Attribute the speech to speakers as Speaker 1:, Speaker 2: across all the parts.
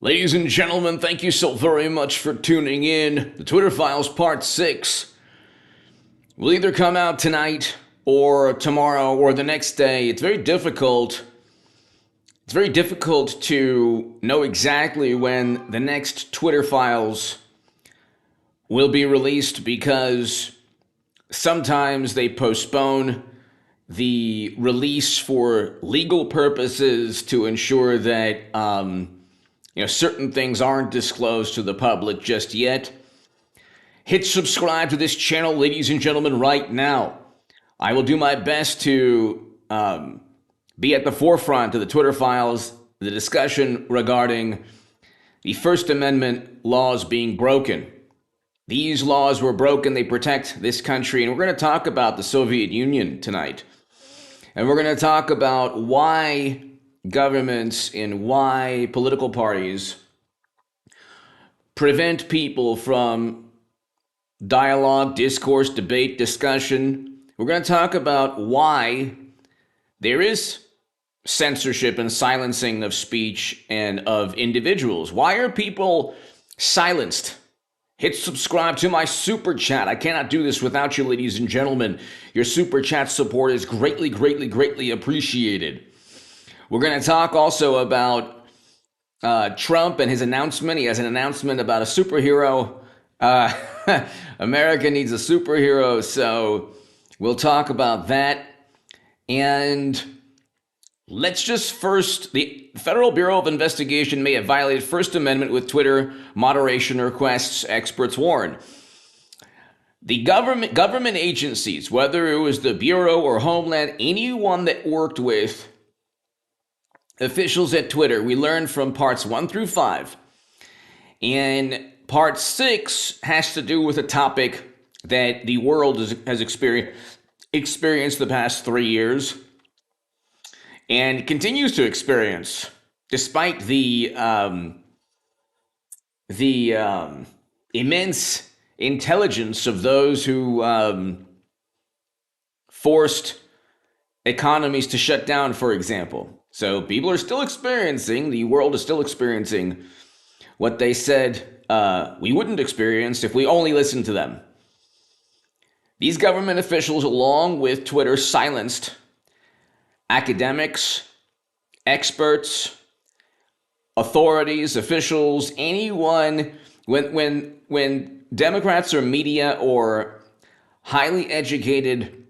Speaker 1: Ladies and gentlemen, thank you so very much for tuning in. The Twitter Files Part 6 will either come out tonight or tomorrow or the next day. It's very difficult. It's very difficult to know exactly when the next Twitter Files will be released because sometimes they postpone the release for legal purposes to ensure that certain things aren't disclosed to the public just yet. Hit subscribe to this channel, ladies and gentlemen, right now. I will do my best to be at the forefront of the Twitter Files, the discussion regarding the First Amendment laws being broken. These laws were broken. They protect this country. And we're going to talk about the Soviet Union tonight. And we're going to talk about why governments and why political parties prevent people from dialogue, discourse, debate, discussion. We're going to talk about why there is censorship and silencing of speech and of individuals. Why are people silenced? Hit subscribe to my super chat. I cannot do this without you, ladies and gentlemen. Your super chat support is greatly, greatly, greatly appreciated. We're going to talk also about Trump and his announcement. He has an announcement about a superhero. America needs a superhero, so we'll talk about that. And let's just first, the Federal Bureau of Investigation may have violated First Amendment with Twitter moderation requests, experts warn. The government agencies, whether it was the Bureau or Homeland, anyone that worked with officials at Twitter, we learned from parts 1 through 5. And part 6 has to do with a topic that the world has experienced the past 3 years and continues to experience, despite the immense intelligence of those who forced economies to shut down, for example. So people are still experiencing, the world is still experiencing what they said we wouldn't experience if we only listened to them. These government officials, along with Twitter, silenced academics, experts, authorities, officials, anyone. When Democrats or media or highly educated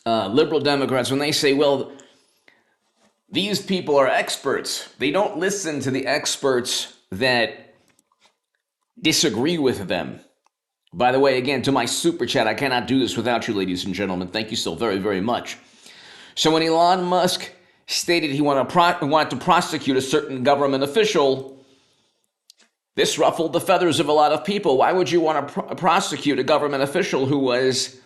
Speaker 1: liberal Democrats, when they say, well, these people are experts, they don't listen to the experts that disagree with them. By the way, again, to my super chat, I cannot do this without you, ladies and gentlemen. Thank you so very, very much. So when Elon Musk stated he wanted to prosecute a certain government official, this ruffled the feathers of a lot of people. Why would you want to prosecute a government official who was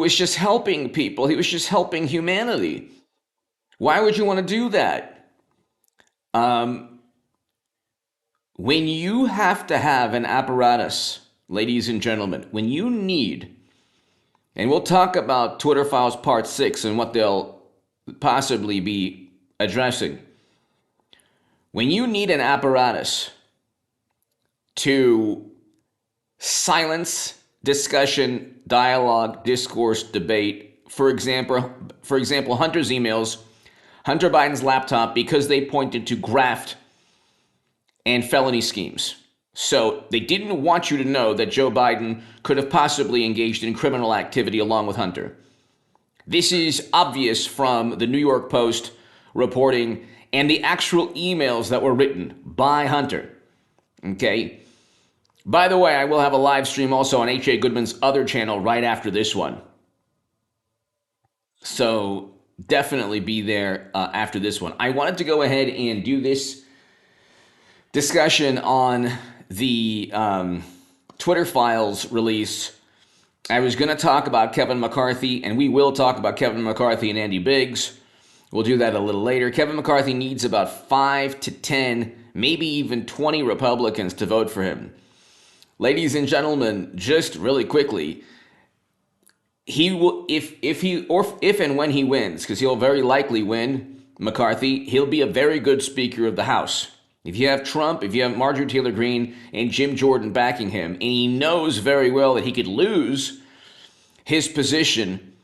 Speaker 1: just helping people? He was just helping humanity. Why would you want to do that? When you have to have an apparatus, ladies and gentlemen, when you need, and we'll talk about Twitter Files Part 6 and what they'll possibly be addressing. When you need an apparatus to silence discussion, dialogue, discourse, debate, for example, Hunter's emails, Hunter Biden's laptop, because they pointed to graft and felony schemes. So they didn't want you to know that Joe Biden could have possibly engaged in criminal activity along with Hunter. This is obvious from the New York Post reporting and the actual emails that were written by Hunter. Okay. By the way, I will have a live stream also on H.A. Goodman's other channel right after this one. So definitely be there after this one. I wanted to go ahead and do this discussion on the Twitter Files release. I was going to talk about Kevin McCarthy, and we will talk about Kevin McCarthy and Andy Biggs. We'll do that a little later. Kevin McCarthy needs about 5 to 10, maybe even 20 Republicans to vote for him. Ladies and gentlemen, just really quickly, he will, if and when he wins, because he'll very likely win, McCarthy, he'll be a very good Speaker of the House. If you have Trump, if you have Marjorie Taylor Greene and Jim Jordan backing him, and he knows very well that he could lose his position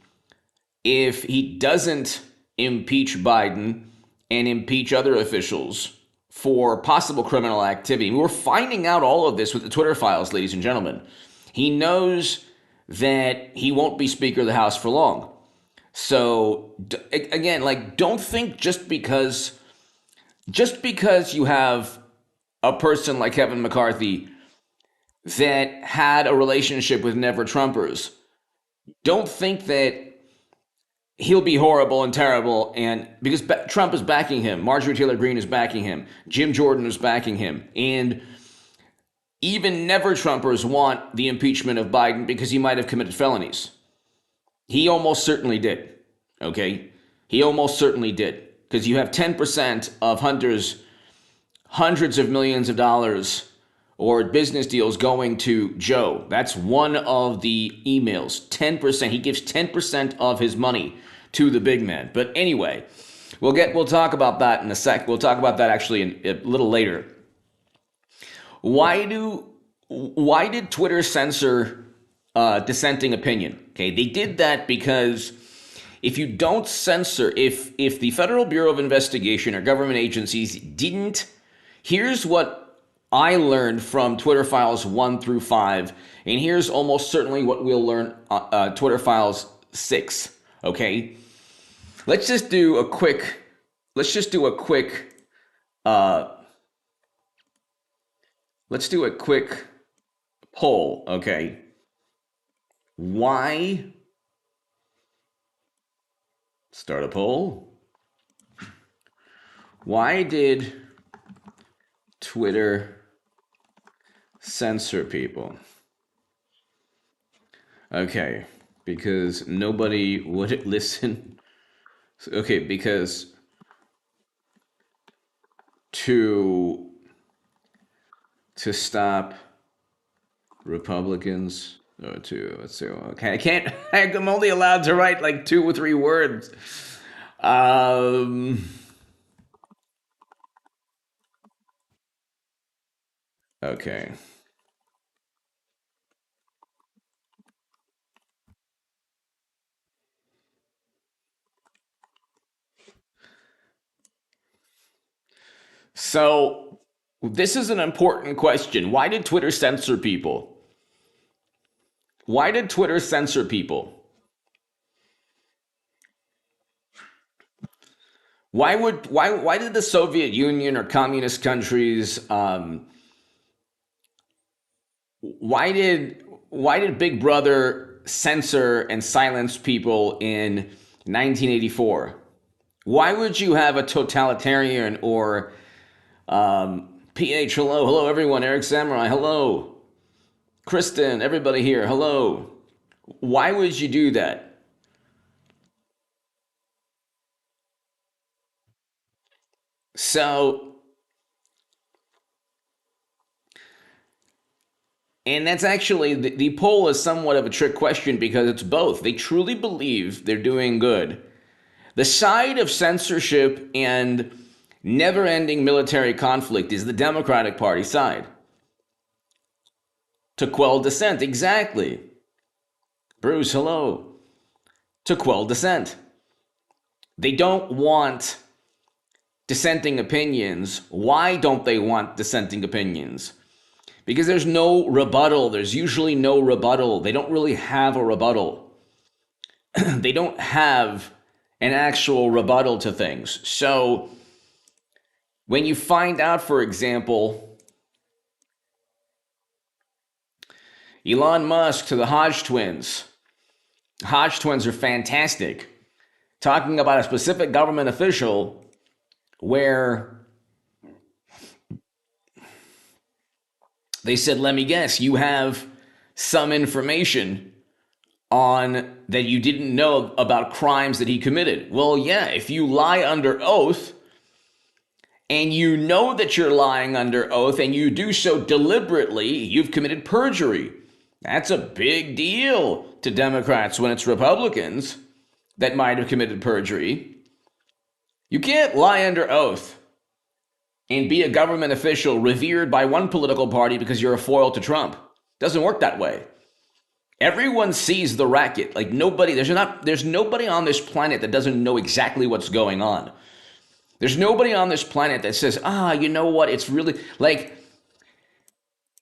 Speaker 1: if he doesn't impeach Biden and impeach other officials for possible criminal activity. We're finding out all of this with the Twitter files, ladies and gentlemen. He knows that he won't be Speaker of the House for long. So again, like, don't think just because you have a person like Kevin McCarthy that had a relationship with Never Trumpers, don't think that he'll be horrible and terrible, and because Trump is backing him, Marjorie Taylor Greene is backing him, Jim Jordan is backing him, and even Never Trumpers want the impeachment of Biden because he might have committed felonies. He almost certainly did, okay? He almost certainly did, because you have 10% of Hunter's hundreds of millions of dollars or business deals going to Joe. That's one of the emails, 10%. He gives 10% of his money to the big man. But anyway, we'll talk about that in a sec. We'll talk about that actually a little later. Why did Twitter censor dissenting opinion? Okay, they did that because if you don't censor, if the Federal Bureau of Investigation or government agencies didn't, here's what I learned from Twitter files 1 through 5, and here's almost certainly what we'll learn Twitter files 6. Okay, let's just do a quick poll. Okay, why? Start a poll. Why did Twitter censor people? Okay, because nobody would listen. Okay, because to stop Republicans, or to, let's see, okay, I'm only allowed to write like 2 or 3 words. Okay. So this is an important question. Why did Twitter censor people? Why did Twitter censor people? Why did the Soviet Union or communist countries why did Big Brother censor and silence people in 1984? Why would you have a totalitarian or PH, hello everyone, Eric Samurai, hello. Kristen, everybody here, hello. Why would you do that? So, and that's actually, the poll is somewhat of a trick question because it's both. They truly believe they're doing good. The side of censorship and never-ending military conflict is the Democratic Party side. To quell dissent, exactly. Bruce, hello. To quell dissent. They don't want dissenting opinions. Why don't they want dissenting opinions? Because there's no rebuttal. There's usually no rebuttal. They don't really have a rebuttal. They don't have an actual rebuttal to things. So when you find out, for example, Elon Musk to the Hodge twins. Hodge twins are fantastic. Talking about a specific government official where they said, let me guess, you have some information on that you didn't know about crimes that he committed. Well, yeah, if you lie under oath and you know that you're lying under oath and you do so deliberately, you've committed perjury. That's a big deal to Democrats when it's Republicans that might have committed perjury. You can't lie under oath and be a government official revered by one political party because you're a foil to Trump. Doesn't work that way. Everyone sees the racket. Like there's nobody on this planet that doesn't know exactly what's going on. There's nobody on this planet that says, you know what? It's really like,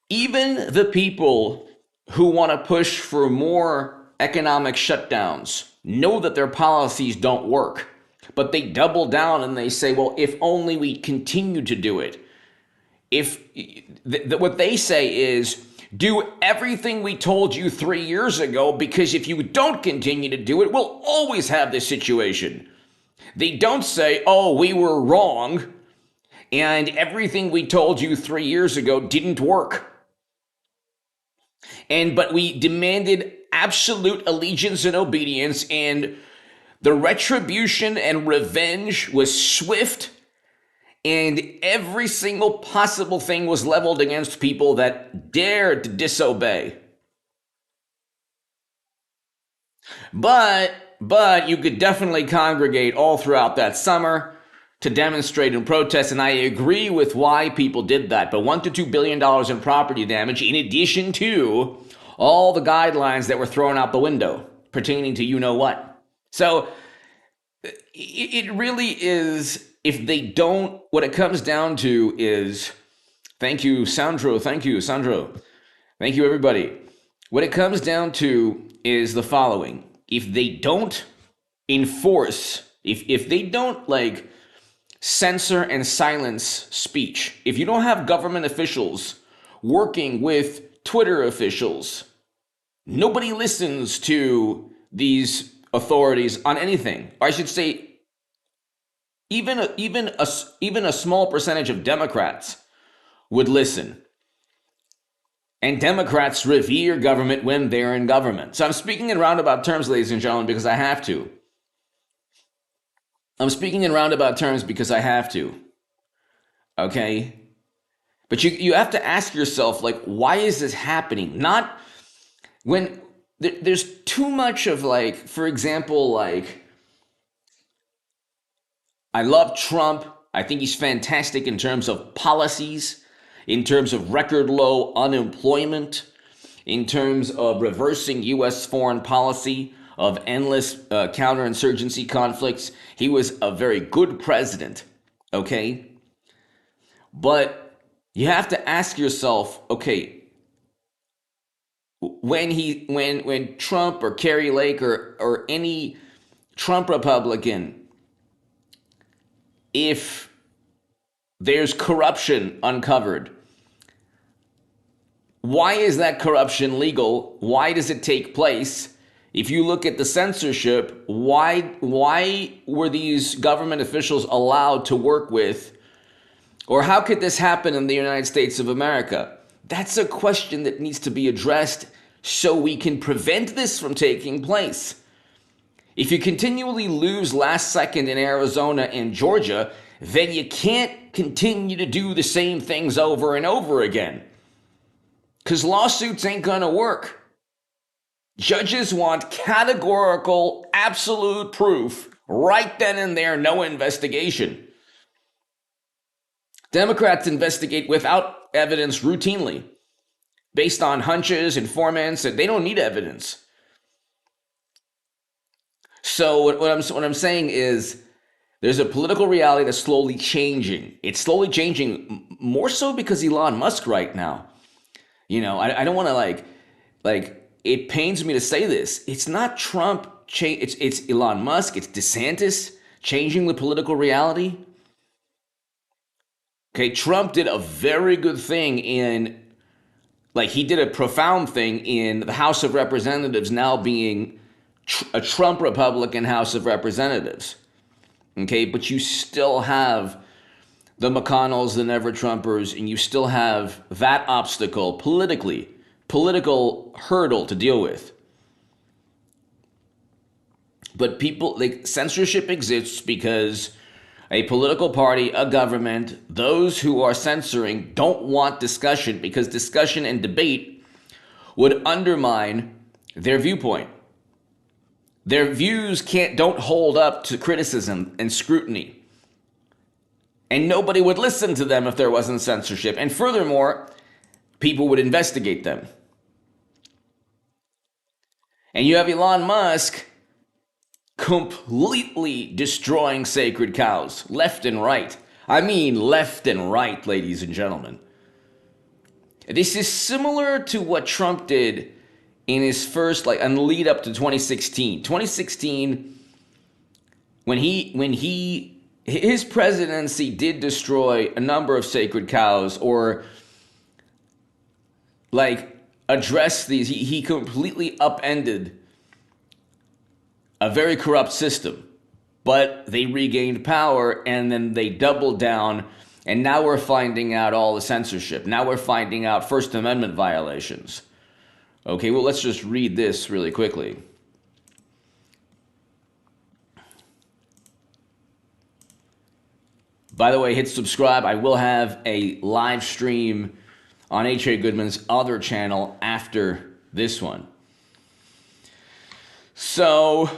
Speaker 1: even the people who want to push for more economic shutdowns know that their policies don't work, but they double down and they say, well, if only we continue to do it. What they say is, do everything we told you 3 years ago, because if you don't continue to do it, we'll always have this situation. They don't say, oh, we were wrong and everything we told you 3 years ago didn't work. But we demanded absolute allegiance and obedience, and the retribution and revenge was swift, and every single possible thing was leveled against people that dared to disobey. But you could definitely congregate all throughout that summer to demonstrate and protest, and I agree with why people did that. But $1 to $2 billion in property damage, in addition to all the guidelines that were thrown out the window pertaining to you know what. So it really is, if they don't, what it comes down to is, thank you, Sandro. Thank you, everybody. What it comes down to is the following. If they don't enforce, if they don't like censor and silence speech, if you don't have government officials working with Twitter officials, nobody listens to these authorities on anything. Or I should say, even a small percentage of Democrats would listen. And Democrats revere government when they're in government. So I'm speaking in roundabout terms, ladies and gentlemen, because I have to. Okay? But you have to ask yourself, like, why is this happening? Not when there's too much of, like, for example, like, I love Trump. I think he's fantastic in terms of policies, in terms of record low unemployment, in terms of reversing U.S. foreign policy, of endless counterinsurgency conflicts. He was a very good president, okay? But you have to ask yourself, okay, when Trump or Kerry Lake or any Trump Republican, if there's corruption uncovered, why is that corruption legal? Why does it take place? If you look at the censorship, why were these government officials allowed to work with, or how could this happen in the United States of America? That's a question that needs to be addressed so we can prevent this from taking place. If you continually lose last second in Arizona and Georgia, then you can't continue to do the same things over and over again. Because lawsuits ain't gonna work. Judges want categorical, absolute proof right then and there, no investigation. Democrats investigate without evidence routinely, based on hunches, informants, and they don't need evidence. So what I'm saying is, there's a political reality that's slowly changing. It's slowly changing, more so because Elon Musk right now. You know, I don't want to like. It pains me to say this. It's not Trump. It's Elon Musk. It's DeSantis changing the political reality. Okay, Trump did a very good thing he did a profound thing in the House of Representatives now being a Trump Republican House of Representatives. Okay, but you still have the McConnells, the Never-Trumpers, and you still have that obstacle political hurdle to deal with. But censorship exists because a political party, a government, those who are censoring don't want discussion, because discussion and debate would undermine their viewpoint. Their views don't hold up to criticism and scrutiny. And nobody would listen to them if there wasn't censorship. And furthermore, people would investigate them. And you have Elon Musk completely destroying sacred cows left and right. I mean, left and right, ladies and gentlemen. This is similar to what Trump did in his first, and lead up to 2016. 2016, when his presidency did destroy a number of sacred cows, or address these. He completely upended a very corrupt system, but they regained power and then they doubled down. And now we're finding out all the censorship. Now we're finding out First Amendment violations. Okay, well, let's just read this really quickly. By the way, hit subscribe. I will have a live stream on H.A. Goodman's other channel after this one. So,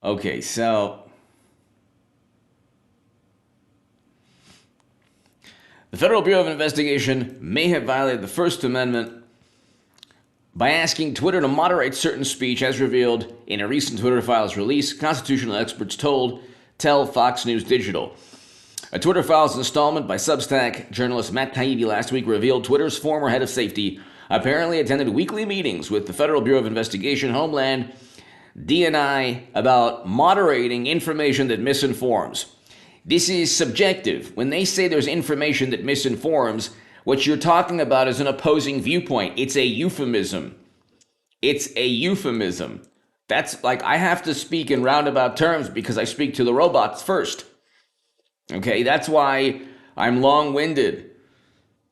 Speaker 1: okay, so the Federal Bureau of Investigation may have violated the First Amendment by asking Twitter to moderate certain speech, as revealed in a recent Twitter Files release, constitutional experts tell Fox News Digital. A Twitter Files installment by Substack journalist Matt Taibbi last week revealed Twitter's former head of safety apparently attended weekly meetings with the Federal Bureau of Investigation, Homeland, DNI about moderating information that misinforms. This is subjective. When they say there's information that misinforms, what you're talking about is an opposing viewpoint. It's a euphemism. It's a euphemism. That's I have to speak in roundabout terms because I speak to the robots first. Okay, that's why I'm long-winded.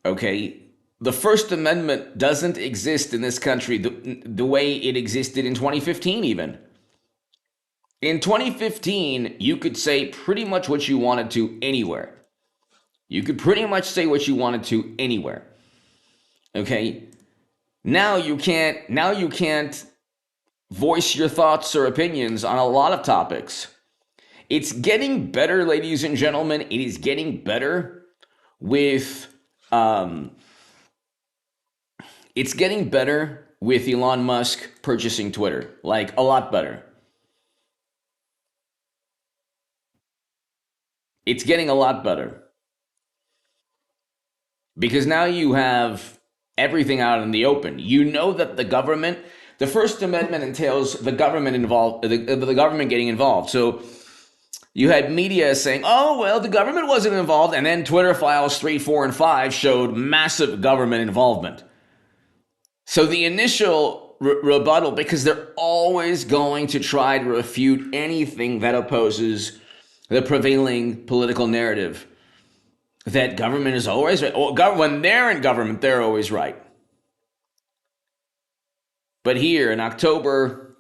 Speaker 1: Okay, the First Amendment doesn't exist in this country the way it existed in 2015 even. In 2015, you could say pretty much what you wanted to anywhere. You could pretty much say what you wanted to anywhere. Okay? Now you can't voice your thoughts or opinions on a lot of topics. It's getting better, ladies and gentlemen. It is getting better with it's getting better with Elon Musk purchasing Twitter. A lot better. It's getting a lot better. Because now you have everything out in the open. You know that the First Amendment entails the government the government getting involved. So you had media saying, oh, well, the government wasn't involved. And then Twitter Files 3, 4, and 5 showed massive government involvement. So the initial rebuttal, because they're always going to try to refute anything that opposes the prevailing political narrative that government is always right. When they're in government, they're always right. But here in October,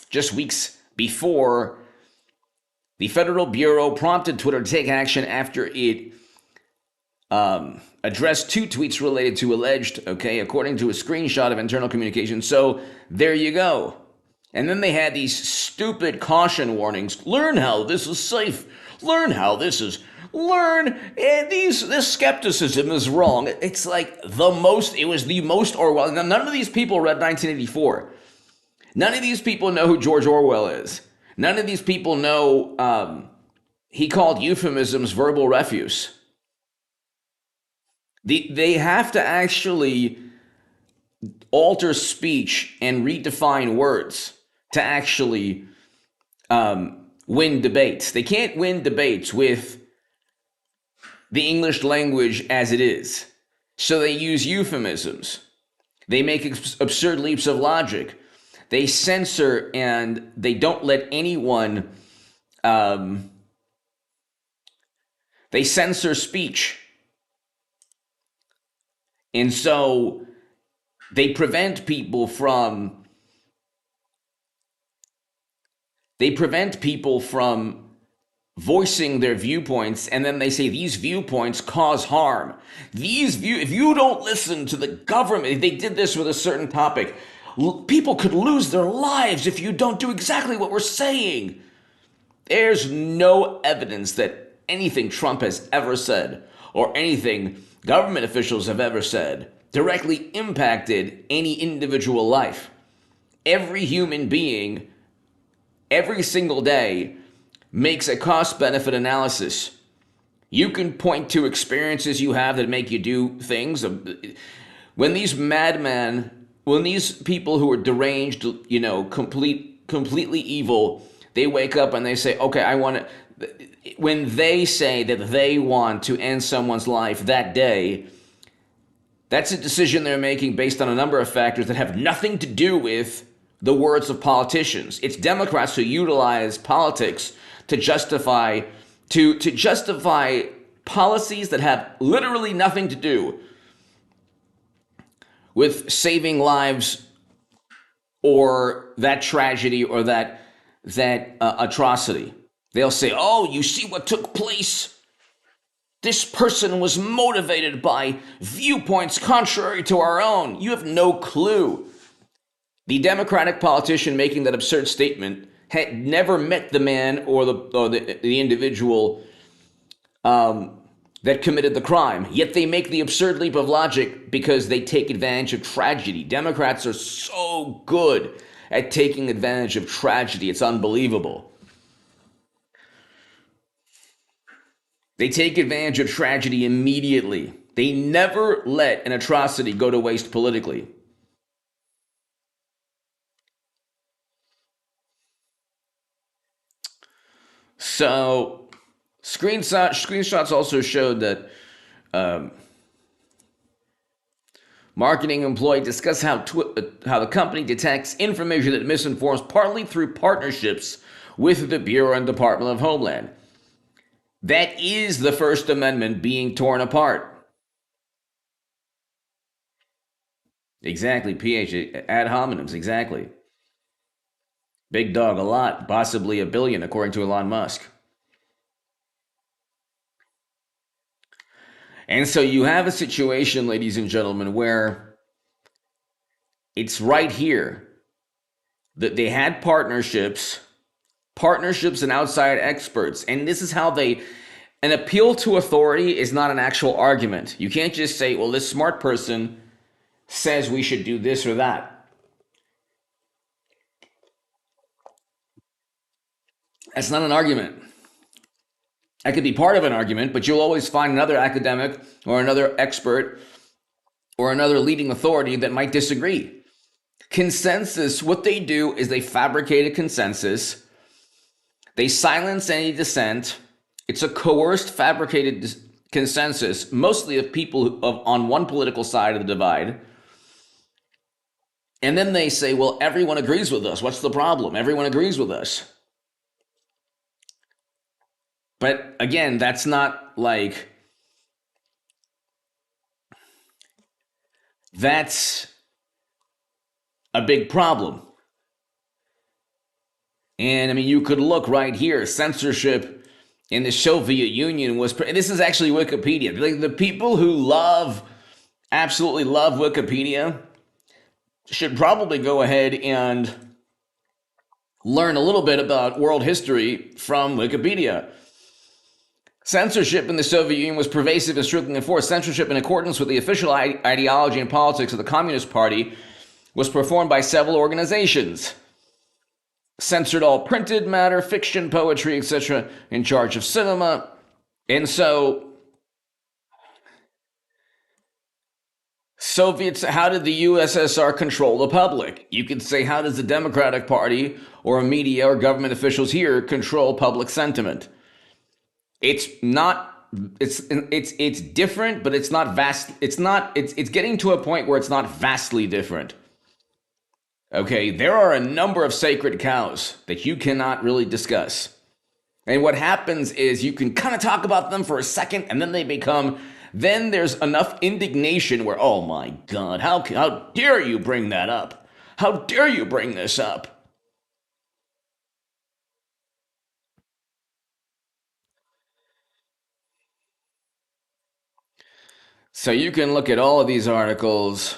Speaker 1: just weeks before, the Federal Bureau prompted Twitter to take action after it addressed 2 tweets related to alleged, according to a screenshot of internal communication. So there you go. And then they had these stupid caution warnings. Learn how this is safe. Learn how this is. This skepticism is wrong. It's it was the most Orwell. None of these people read 1984. None of these people know who George Orwell is. None of these people know he called euphemisms verbal refuse. They have to actually alter speech and redefine words to actually win debates. They can't win debates with the English language as it is. So they use euphemisms. They make absurd leaps of logic. They censor and they don't let anyone, they censor speech. And so they prevent people from voicing their viewpoints, and then they say these viewpoints cause harm. If you don't listen to the government, if they did this with a certain topic, people could lose their lives if you don't do exactly what we're saying. There's no evidence that anything Trump has ever said or anything government officials have ever said directly impacted any individual life. Every human being, every single day, makes a cost benefit analysis. You can point to experiences you have that make you do things. When these madmen, when these people who are deranged, completely evil, they wake up and they say, okay, I want to, when they say that they want to end someone's life that day, that's a decision they're making based on a number of factors that have nothing to do with the words of politicians. It's Democrats who utilize politics to justify policies that have literally nothing to do with saving lives or that tragedy or that atrocity. They'll say, "Oh, you see what took place? This person was motivated by viewpoints contrary to our own." You have no clue. The Democratic politician making that absurd statement had never met the man or the individual that committed the crime. Yet they make the absurd leap of logic because they take advantage of tragedy. Democrats are so good at taking advantage of tragedy. It's unbelievable. They take advantage of tragedy immediately. They never let an atrocity go to waste politically. So, screenshots also showed that marketing employee discussed how the company detects information that misinforms, partly through partnerships with the Bureau and Department of Homeland. That is the First Amendment being torn apart. Exactly, PH, ad hominems, exactly. Big dog, a lot, possibly a billion, according to Elon Musk. And so you have a situation, ladies and gentlemen, where it's right here that they had partnerships and outside experts. And this is how an appeal to authority is not an actual argument. You can't just say, well, this smart person says we should do this or that. That's not an argument. That could be part of an argument, but you'll always find another academic or another expert or another leading authority that might disagree. Consensus, what they do is they fabricate a consensus. They silence any dissent. It's a coerced, fabricated consensus, mostly of people on one political side of the divide. And then they say, well, everyone agrees with us. What's the problem? Everyone agrees with us. But again, that's not like, that's a big problem. And I mean, you could look right here. Censorship in the Soviet Union was, this is actually Wikipedia. Like the people who absolutely love Wikipedia should probably go ahead and learn a little bit about world history from Wikipedia. Censorship in the Soviet Union was pervasive and strictly enforced. Censorship in accordance with the official ideology and politics of the Communist Party was performed by several organizations. Censored all printed matter, fiction, poetry, etc., in charge of cinema. And so, how did the USSR control the public? You could say, how does the Democratic Party or media or government officials here control public sentiment? It's not, it's different, but it's not vast. It's getting to a point where it's not vastly different. Okay, there are a number of sacred cows that you cannot really discuss. And what happens is you can kind of talk about them for a second and then there's enough indignation where, oh my God, how dare you bring that up? How dare you bring this up? So you can look at all of these articles.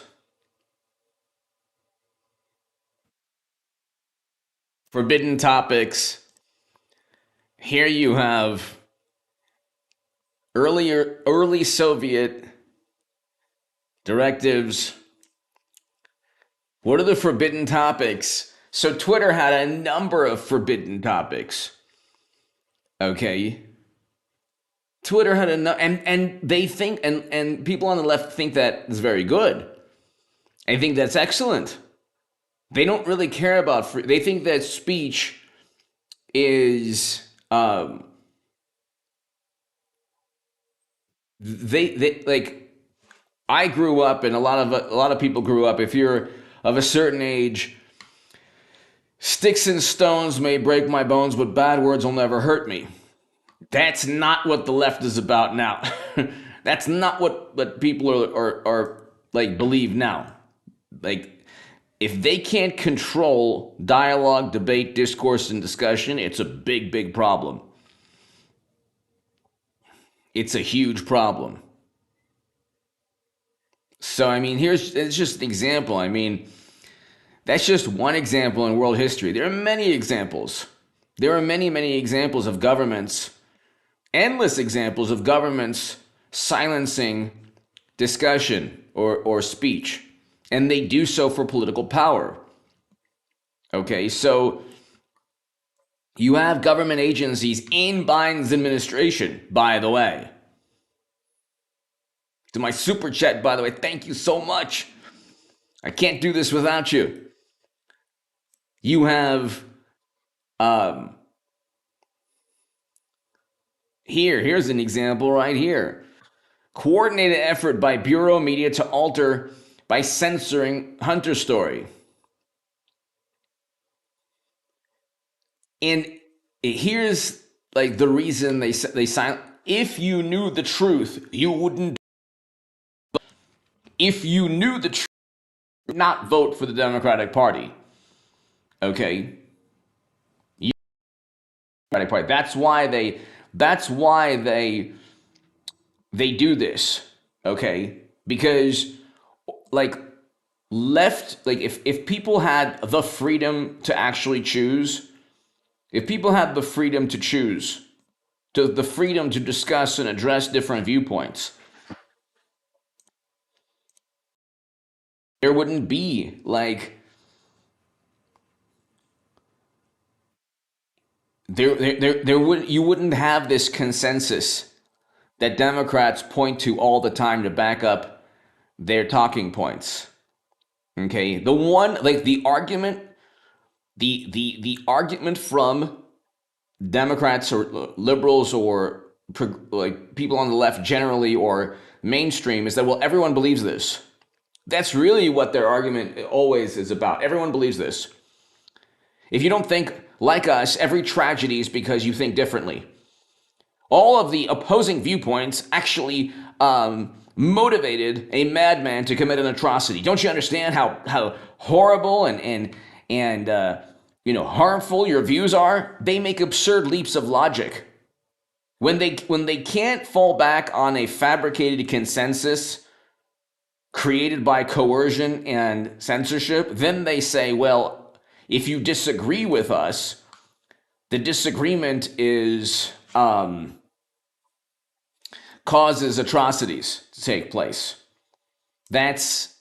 Speaker 1: Forbidden topics. Here you have early Soviet directives. What are the forbidden topics? So Twitter had a number of forbidden topics. Okay. Twitter had a and they think and people on the left think that is very good. I think that's excellent. They don't really care about free. They think that speech is they like I grew up and a lot of people grew up. If you're of a certain age, sticks and stones may break my bones, but bad words will never hurt me. That's not what the left is about now. That's not what people are like believe now. Like if they can't control dialogue, debate, discourse, and discussion, it's a big, big problem. It's a huge problem. So I mean, it's just an example. I mean, that's just one example in world history. There are many examples. There are many, many examples of governments, endless examples of governments silencing discussion or speech. And they do so for political power. Okay, so you have government agencies in Biden's administration, by the way. To my super chat, by the way, thank you so much. I can't do this without you. You have here's an example right here. Coordinated effort by Bureau Media to alter by censoring Hunter story. And here's like the reason they silent. If you knew the truth, you wouldn't. If you knew the truth, you would not vote for the Democratic Party. Okay. Democratic Party. That's why they do this. Okay. Because like left, like if people had the freedom to actually choose, if people had the freedom to choose, to the freedom to discuss and address different viewpoints, there wouldn't be like there would you wouldn't have this consensus that Democrats point to all the time to back up their talking points. Okay, the one like the argument, the argument from Democrats or liberals or like people on the left generally or mainstream is that well everyone believes this. That's really what their argument always is about. Everyone believes this. If you don't think like us, every tragedy is because you think differently. All of the opposing viewpoints actually motivated a madman to commit an atrocity. Don't you understand how horrible and harmful your views are? They make absurd leaps of logic. When they can't fall back on a fabricated consensus created by coercion and censorship, then they say, well, if you disagree with us, the disagreement is causes atrocities to take place. That's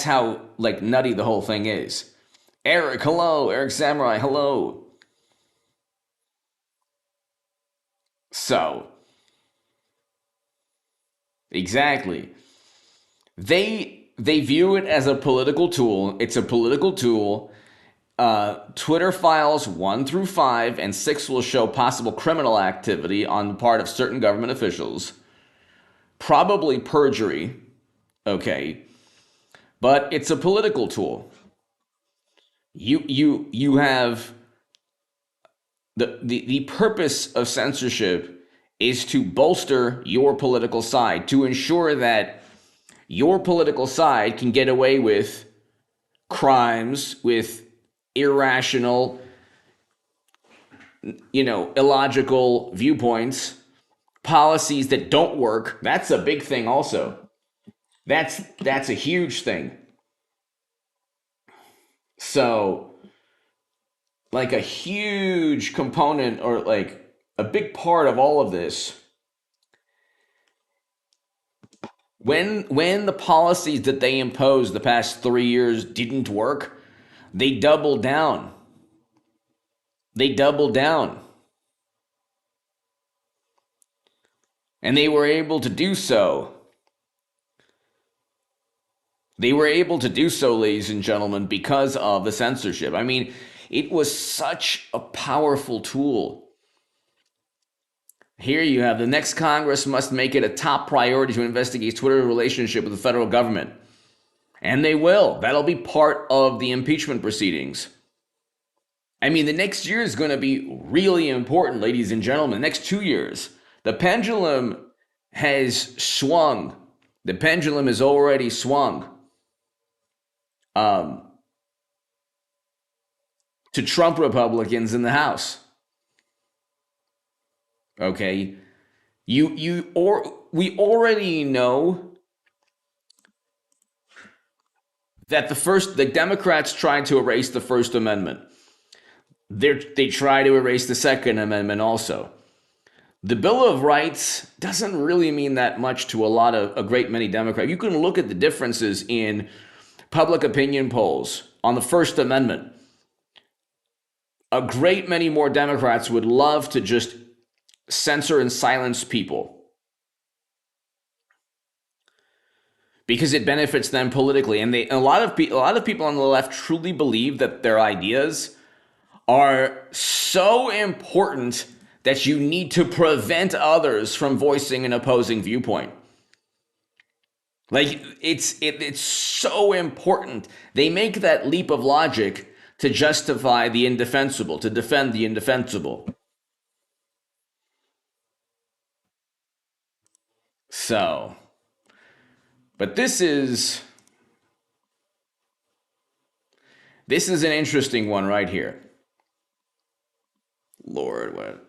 Speaker 1: how like nutty the whole thing is. Eric, hello. Eric Samurai, hello. So, exactly. They view it as a political tool. It's a political tool. Twitter files 1 through 5 and 6 will show possible criminal activity on the part of certain government officials. Probably perjury. Okay. But it's a political tool. You have the purpose of censorship is to bolster your political side, to ensure that your political side can get away with crimes, with irrational, illogical viewpoints, policies that don't work. That's a big thing also. That's a huge thing. So, like a huge component or like a big part of all of this, when the policies that they imposed the past 3 years didn't work, they doubled down. They doubled down. And they were able to do so. They were able to do so, ladies and gentlemen, because of the censorship. I mean, it was such a powerful tool. Here you have the next Congress must make it a top priority to investigate Twitter's relationship with the federal government. And they will. That'll be part of the impeachment proceedings. I mean, the next year is going to be really important, ladies and gentlemen. The next 2 years. The pendulum has swung. The pendulum has already swung to Trump Republicans in the House. Okay, we already know that the Democrats tried to erase the First Amendment. They try to erase the Second Amendment also. The Bill of Rights doesn't really mean that much to a great many Democrats. You can look at the differences in public opinion polls on the First Amendment. A great many more Democrats would love to just censor and silence people because it benefits them politically, and a lot of people on the left truly believe that their ideas are so important that you need to prevent others from voicing an opposing viewpoint. Like it's so important. They make that leap of logic to justify the indefensible, to defend the indefensible. So, but this is an interesting one right here. Lord, what?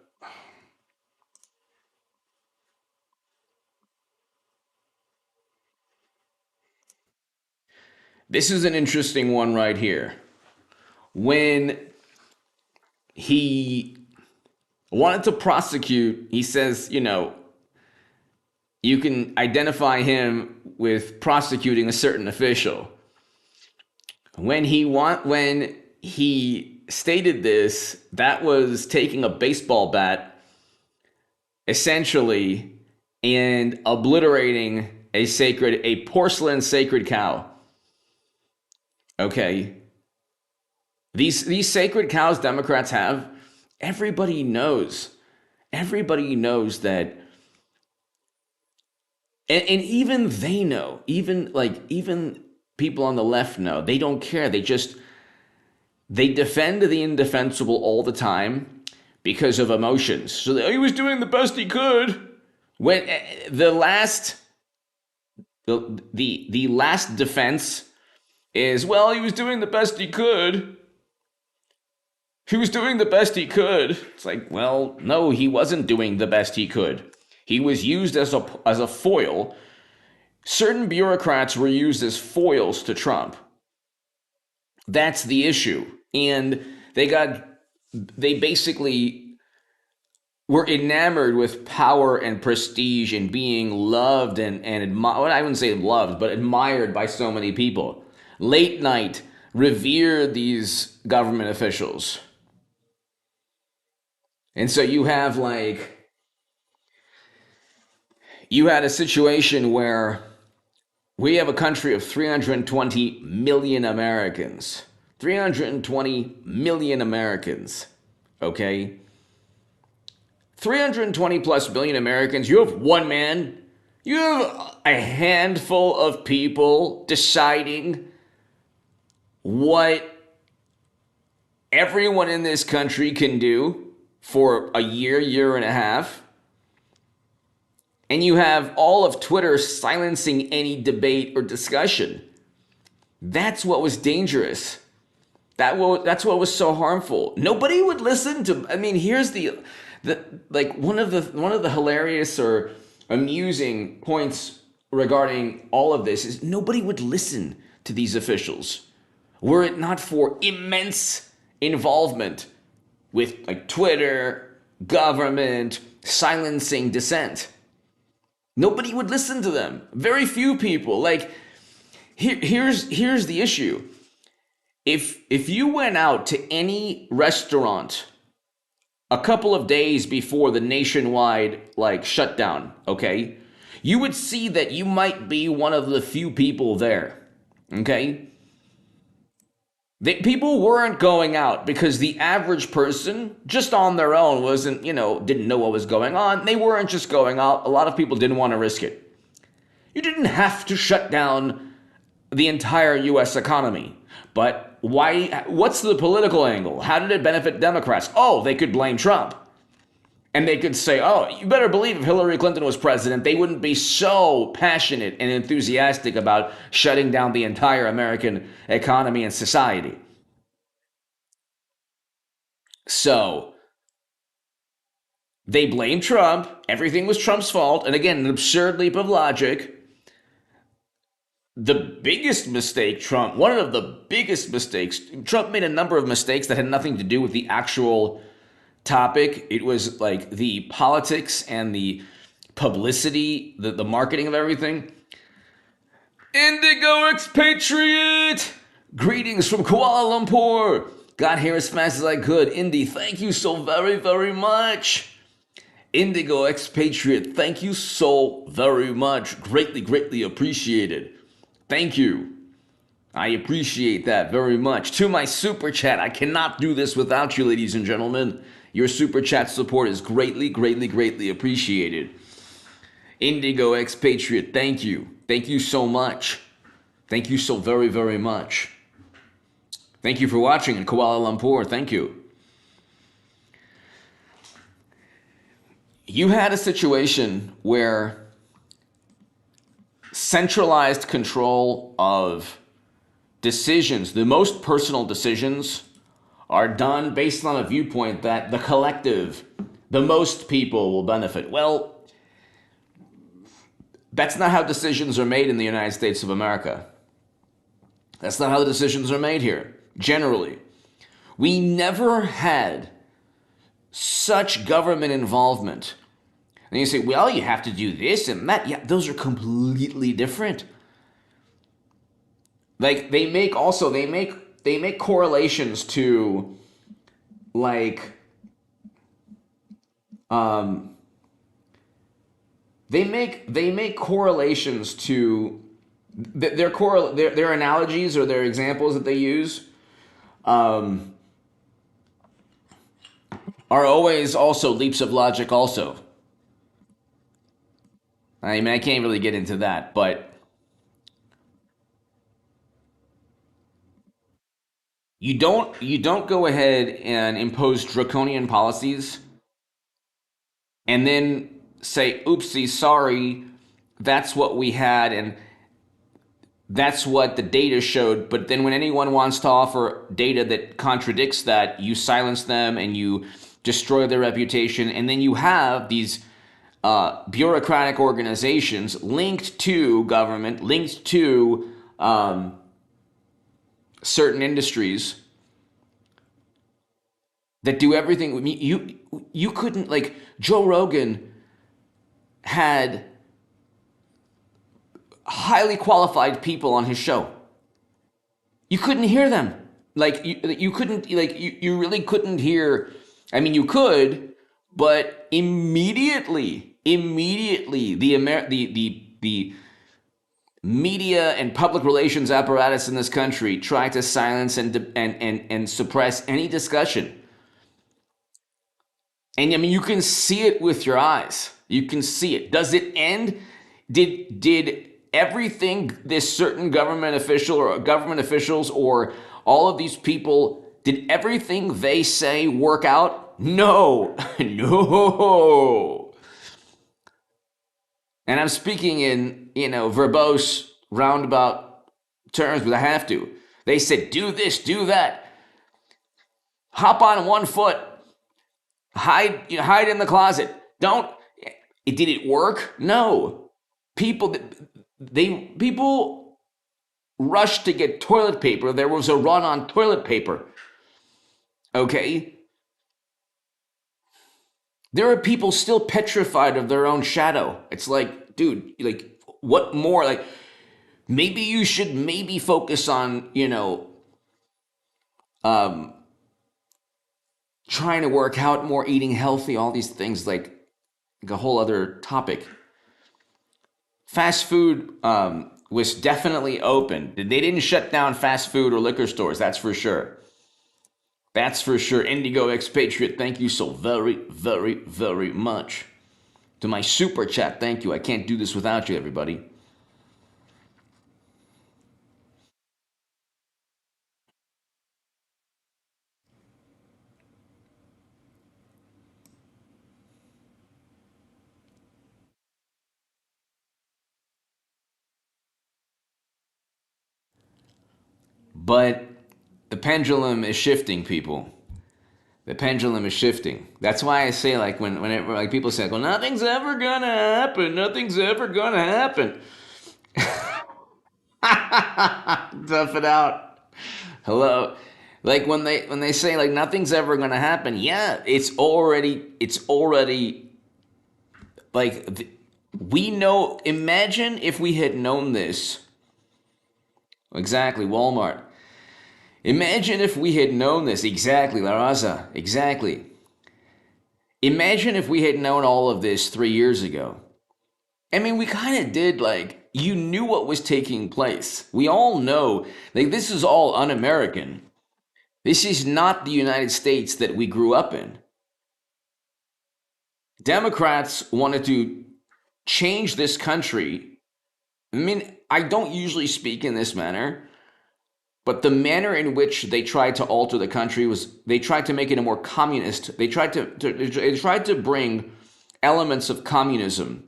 Speaker 1: This is an interesting one right here. When he wanted to prosecute, he says, you can identify him with prosecuting a certain official. When he stated this, that was taking a baseball bat, essentially, and obliterating a porcelain sacred cow. Okay. These sacred cows Democrats have, everybody knows that. And even they know, even people on the left know, they don't care. They defend the indefensible all the time because of emotions. So he was doing the best he could. When the last defense is, well, he was doing the best he could. He was doing the best he could. It's like, well, no, he wasn't doing the best he could. He was used as a foil. Certain bureaucrats were used as foils to Trump. That's the issue. And they basically were enamored with power and prestige and being loved and admired. Well, I wouldn't say loved, but admired by so many people. Late night, revered these government officials. And so you have you had a situation where we have a country of 320 million Americans. 320 million Americans, okay? 320 plus million Americans, you have one man, you have a handful of people deciding what everyone in this country can do for a year and a half. And you have all of Twitter silencing any debate or discussion. That's what was dangerous. That's what was so harmful. Nobody would listen to. I mean, here's one of the hilarious or amusing points regarding all of this is nobody would listen to these officials were it not for immense involvement with like Twitter, government, silencing dissent. Nobody would listen to them. Very few people. Like here's the issue. If you went out to any restaurant a couple of days before the nationwide like shutdown, okay, you would see that you might be one of the few people there. Okay? People weren't going out because the average person, just on their own, wasn't, didn't know what was going on. They weren't just going out. A lot of people didn't want to risk it. You didn't have to shut down the entire U.S. economy. But why? What's the political angle? How did it benefit Democrats? Oh, they could blame Trump. And they could say, oh, you better believe if Hillary Clinton was president, they wouldn't be so passionate and enthusiastic about shutting down the entire American economy and society. So they blame Trump. Everything was Trump's fault. And again, an absurd leap of logic. The biggest mistake, one of the biggest mistakes, Trump made a number of mistakes that had nothing to do with the actual topic. It was like the politics and the publicity, the marketing of everything. Indigo expatriate! Greetings from Kuala Lumpur. Got here as fast as I could. Indy, thank you so very, very much. Indigo expatriate, thank you so very much. Greatly, greatly appreciated. Thank you. I appreciate that very much. To my super chat, I cannot do this without you, ladies and gentlemen. Your super chat support is greatly, greatly, greatly appreciated. Indigo expatriate, thank you. Thank you so much. Thank you so very, very much. Thank you for watching in Kuala Lumpur. Thank you. You had a situation where centralized control of decisions, the most personal decisions, are done based on a viewpoint that the collective, the most people will benefit. Well, that's not how decisions are made in the United States of America. That's not how the decisions are made here, generally. We never had such government involvement. And you say, well, you have to do this and that. Yeah, those are completely different. Like they make correlations to like they make correlations to their analogies or their examples that they use are always also leaps of logic also. I mean, I can't really get into that, but you don't go ahead and impose draconian policies and then say, oopsie, sorry, that's what we had and that's what the data showed. But then when anyone wants to offer data that contradicts that, you silence them and you destroy their reputation. And then you have these bureaucratic organizations linked to government, linked to certain industries that do everything. You couldn't, like, Joe Rogan had highly qualified people on his show. You couldn't hear them. Like you couldn't, like you really couldn't hear. I mean, you could, but immediately, the media and public relations apparatus in this country tried to silence and suppress any discussion. And I mean, you can see it with your eyes. You can see it. Does it end? Did everything this certain government official or government officials or all of these people, did everything they say work out? No, no. And I'm speaking in, verbose, roundabout terms, but I have to. They said, do this, do that. Hop on one foot. Hide in the closet. Did it work? No. People, people rushed to get toilet paper. There was a run on toilet paper. Okay? There are people still petrified of their own shadow. It's like, dude, like what more? Like maybe you should maybe focus on, um trying to work out more, eating healthy, all these things like a whole other topic. Fast food was definitely open. They didn't shut down fast food or liquor stores, that's for sure. That's for sure. Indigo Expatriate, thank you so very, very, very much. To my super chat, thank you. I can't do this without you, everybody. But the pendulum is shifting, people. The pendulum is shifting. That's why I say, like, whenever like people say, well, nothing's ever gonna happen, nothing's ever gonna happen. Tough it out. Hello. Like when they say like nothing's ever gonna happen, yeah, it's already like we know. Imagine if we had known this exactly, Walmart. Imagine if we had known this exactly, La Raza. Exactly. Imagine if we had known all of this 3 years ago. I mean, we kind of did. Like you knew what was taking place. We all know. Like this is all un-American. This is not the United States that we grew up in. Democrats wanted to change this country. I mean, I don't usually speak in this manner, but the manner in which they tried to alter the country was they tried to make it a more communist. They tried to bring elements of communism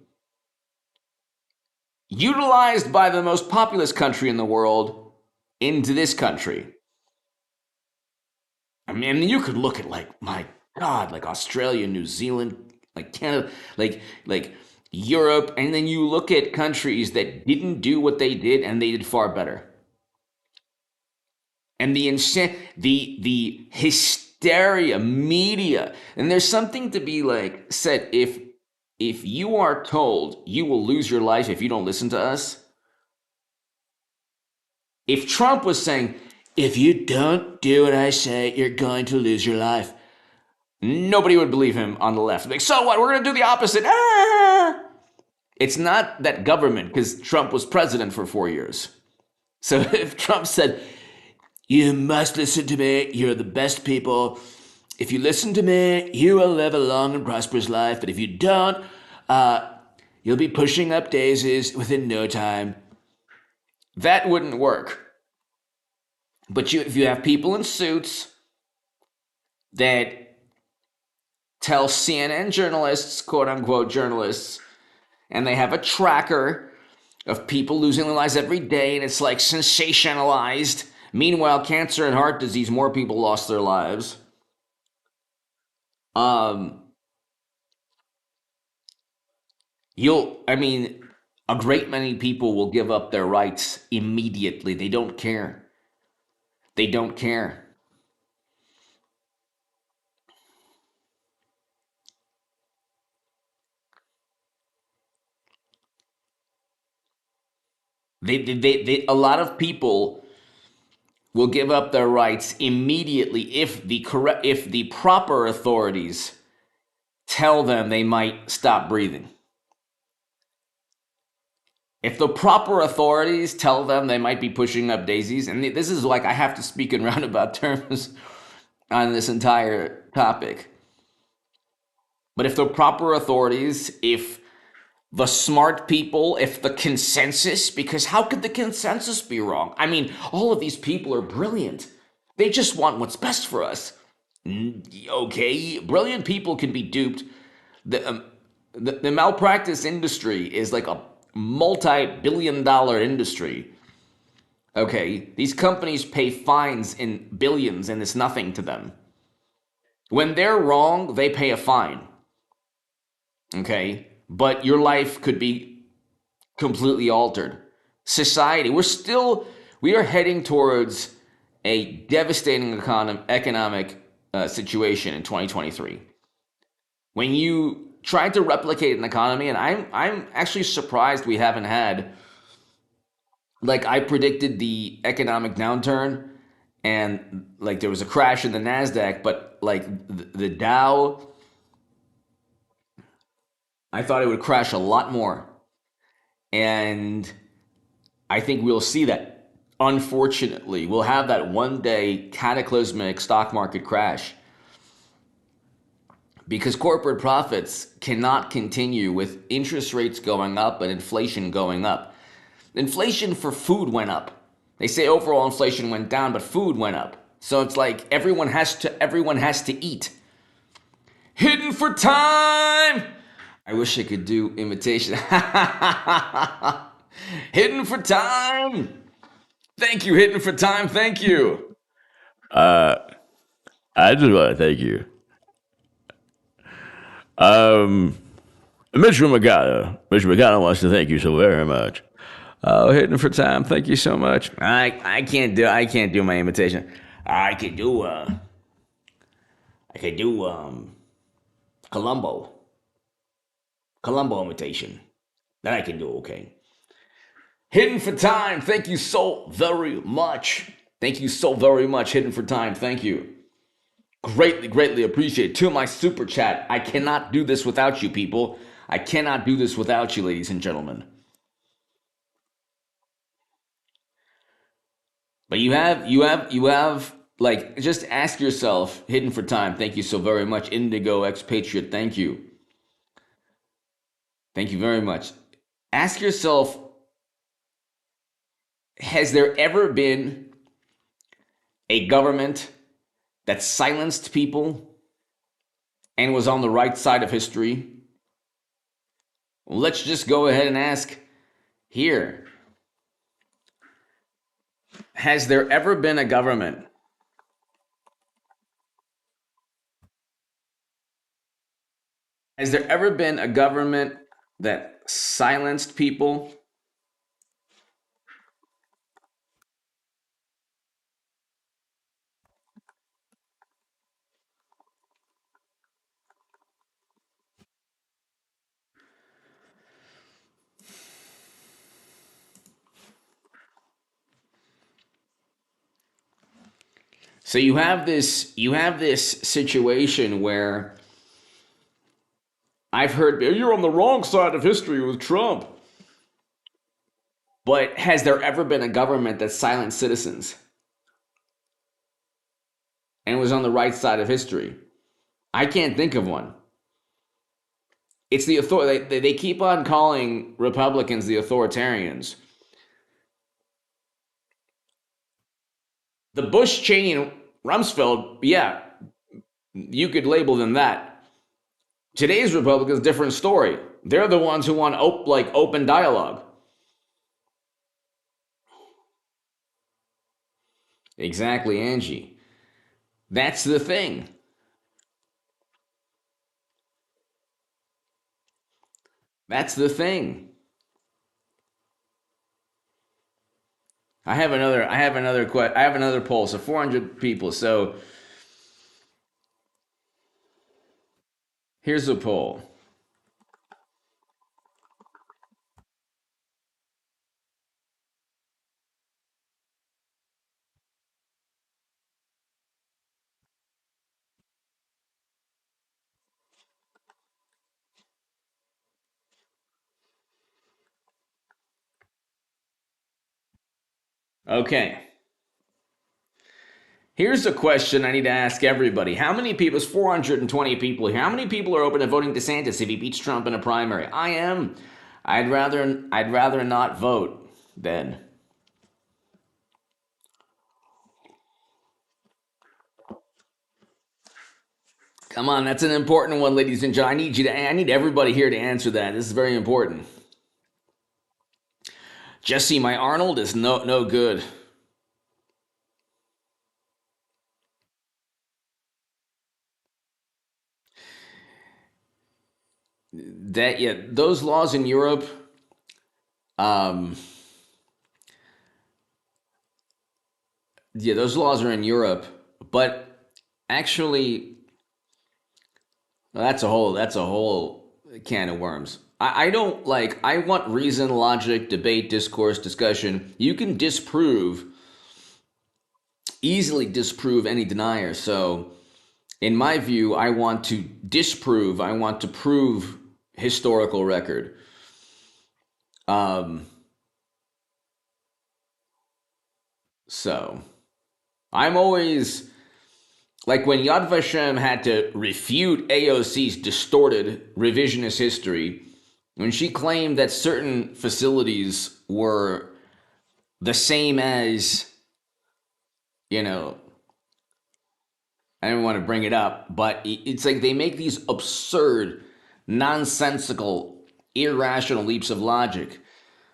Speaker 1: utilized by the most populous country in the world into this country. I mean, you could look at like my God, like Australia, New Zealand, like Canada, like Europe, and then you look at countries that didn't do what they did and they did far better. And the hysteria, media, and there's something to be like said. If you are told you will lose your life if you don't listen to us, if Trump was saying, if you don't do what I say, you're going to lose your life, nobody would believe him on the left. Like, so what? We're going to do the opposite. Ah! It's not that government, because Trump was president for 4 years. So if Trump said, you must listen to me, you're the best people. If you listen to me, you will live a long and prosperous life. But if you don't, you'll be pushing up daisies within no time. That wouldn't work. But if you have people in suits that tell CNN journalists, quote unquote journalists, and they have a tracker of people losing their lives every day, and it's like sensationalized. Meanwhile, cancer and heart disease, more people lost their lives. Um, I mean, a great many people will give up their rights immediately. They don't care. They don't care. A lot of people will give up their rights immediately if the proper authorities tell them they might stop breathing. If the proper authorities tell them they might be pushing up daisies, and this is like I have to speak in roundabout terms on this entire topic. But if the proper authorities, if the smart people, if the consensus, because how could the consensus be wrong? I mean, all of these people are brilliant. They just want what's best for us. Okay, brilliant people can be duped. The, um, the malpractice industry is like a multi-billion-dollar industry. Okay, these companies pay fines in billions and it's nothing to them. When they're wrong, they pay a fine. Okay, but your life could be completely altered. society. We are heading towards a devastating economic situation in 2023. When you try to replicate an economy, and I'm actually surprised we haven't had, like, I predicted the economic downturn, and like there was a crash in the Nasdaq, but like the Dow, I thought it would crash a lot more, and I think we'll see that. Unfortunately, we'll have that one day cataclysmic stock market crash because corporate profits cannot continue with interest rates going up and inflation going up. Inflation for food went up. They say overall inflation went down, but food went up. So it's like everyone has to eat. Hidden for time. I wish I could do imitation. Hidden for time. Thank you, Hidden for time. Thank you. Uh, I just want to thank you. Um, Mr. McGonna wants to thank you so very much. Oh, Hidden for time. Thank you so much. I can't do my imitation. I can do Columbo. Columbo imitation. That I can do okay. Hidden for time. Thank you so very much. Thank you so very much, Hidden for time. Thank you. Greatly, greatly appreciate it. To my super chat. I cannot do this without you, people. I cannot do this without you, ladies and gentlemen. But you have like, just ask yourself, Hidden for time. Thank you so very much. Indigo expatriate. Thank you. Thank you very much. Ask yourself, has there ever been a government that silenced people and was on the right side of history? Let's just go ahead and ask here. Has there ever been a government? Has there ever been a government that silenced people? So you have this situation where I've heard you're on the wrong side of history with Trump. But has there ever been a government that silenced citizens and was on the right side of history? I can't think of one. It's the authority. They keep on calling Republicans the authoritarians. The Bush, Cheney, and Rumsfeld, yeah, you could label them that. Today's Republicans, different story. They're the ones who want like open dialogue. Exactly, Angie. That's the thing. That's the thing. I have another poll. So 400 people. So here's a poll. Okay. Here's a question I need to ask everybody. How many people, it's 420 people here. How many people are open to voting DeSantis if he beats Trump in a primary? I am. I'd rather not vote then. Come on, that's an important one, ladies and gentlemen. I need everybody here to answer that. This is very important. Jesse, my Arnold is no good. That, yeah, those laws in Europe, um, Yeah, those laws are in Europe, but actually, that's a whole can of worms. I don't like. I want reason, logic, debate, discourse, discussion. You can easily disprove any denier. So, in my view, I want to disprove. I want to prove historical record. Um, so I'm always like when Yad Vashem had to refute AOC's distorted revisionist history, when she claimed that certain facilities were the same as, you know, I didn't want to bring it up, but it's like they make these absurd, nonsensical, irrational leaps of logic.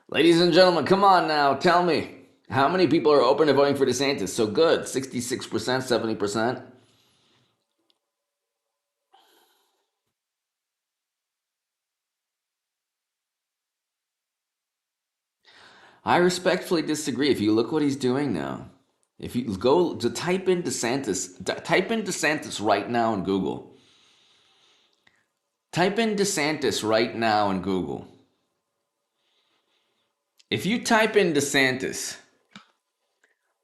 Speaker 1: Ladies and gentlemen, come on now, tell me. How many people are open to voting for DeSantis? So good, 66%, 70%. I respectfully disagree. If you look what he's doing now, if you go to type in DeSantis right now in Google. Type in DeSantis right now in Google. If you type in DeSantis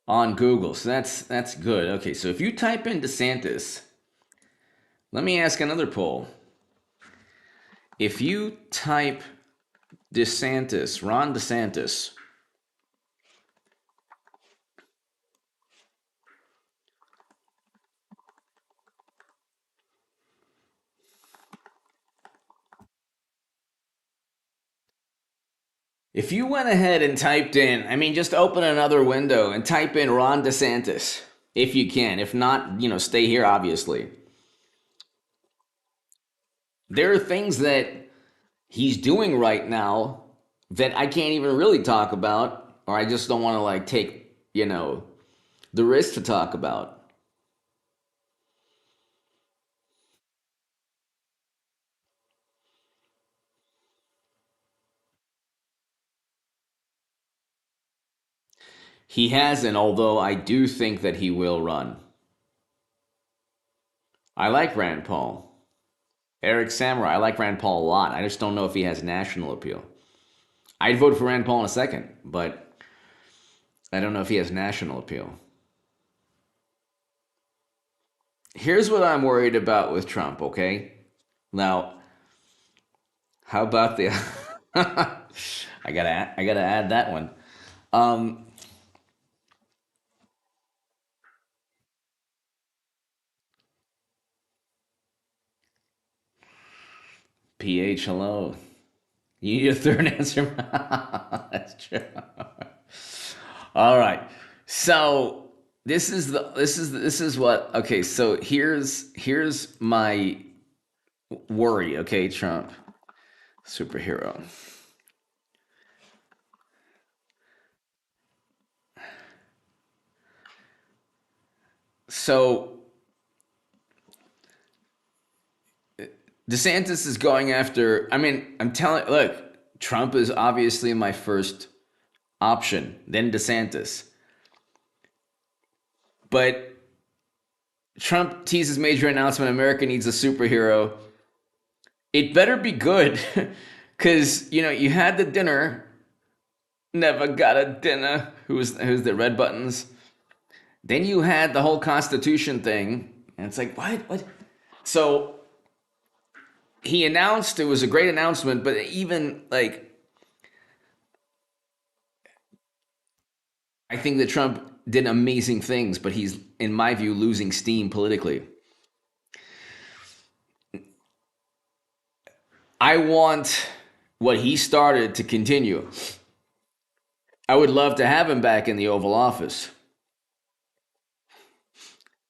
Speaker 1: on Google, so that's good. Okay, so if you type in DeSantis, let me ask another poll. If you type DeSantis, Ron DeSantis, if you went ahead and typed in, I mean, just open another window and type in Ron DeSantis, if you can. If not, stay here, obviously. There are things that he's doing right now that I can't even really talk about, or I just don't want to like take, the risk to talk about. He hasn't, although I do think that he will run. I like Rand Paul. Eric Samurai, I like Rand Paul a lot. I just don't know if he has national appeal. I'd vote for Rand Paul in a second, but I don't know if he has national appeal. Here's what I'm worried about with Trump, okay? Now, how about the I gotta add that one. Um, PH, hello. You need a third answer. That's true. All right. So this is what okay, so here's my worry, okay, Trump. Superhero. So DeSantis is going after I mean, I'm telling look, Trump is obviously my first option, then DeSantis. But Trump teases major announcement America needs a superhero. It better be good. Cause you had the dinner, never got a dinner. Who's the red buttons? Then you had the whole Constitution thing, and it's like, what? So he announced it was a great announcement, but even like I think that Trump did amazing things, but he's, in my view, losing steam politically. I want what he started to continue. I would love to have him back in the Oval Office,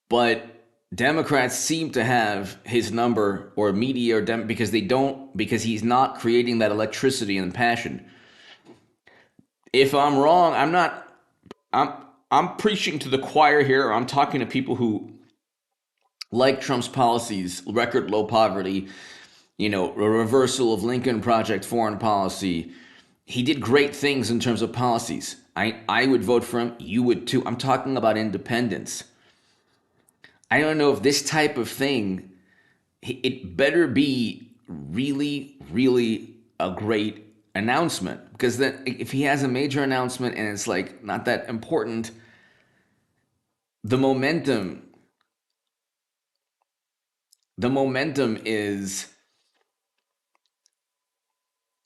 Speaker 1: but Democrats seem to have his number or media or because they don't because he's not creating that electricity and passion. If I'm wrong, I'm not. I'm I'm preaching to the choir here. I'm talking to people who like Trump's policies, record low poverty, a reversal of Lincoln Project foreign policy. He did great things in terms of policies. I would vote for him. You would too. I'm talking about independence. I don't know if this type of thing, it better be really, really a great announcement. Because then if he has a major announcement and it's like not that important, the momentum, the momentum is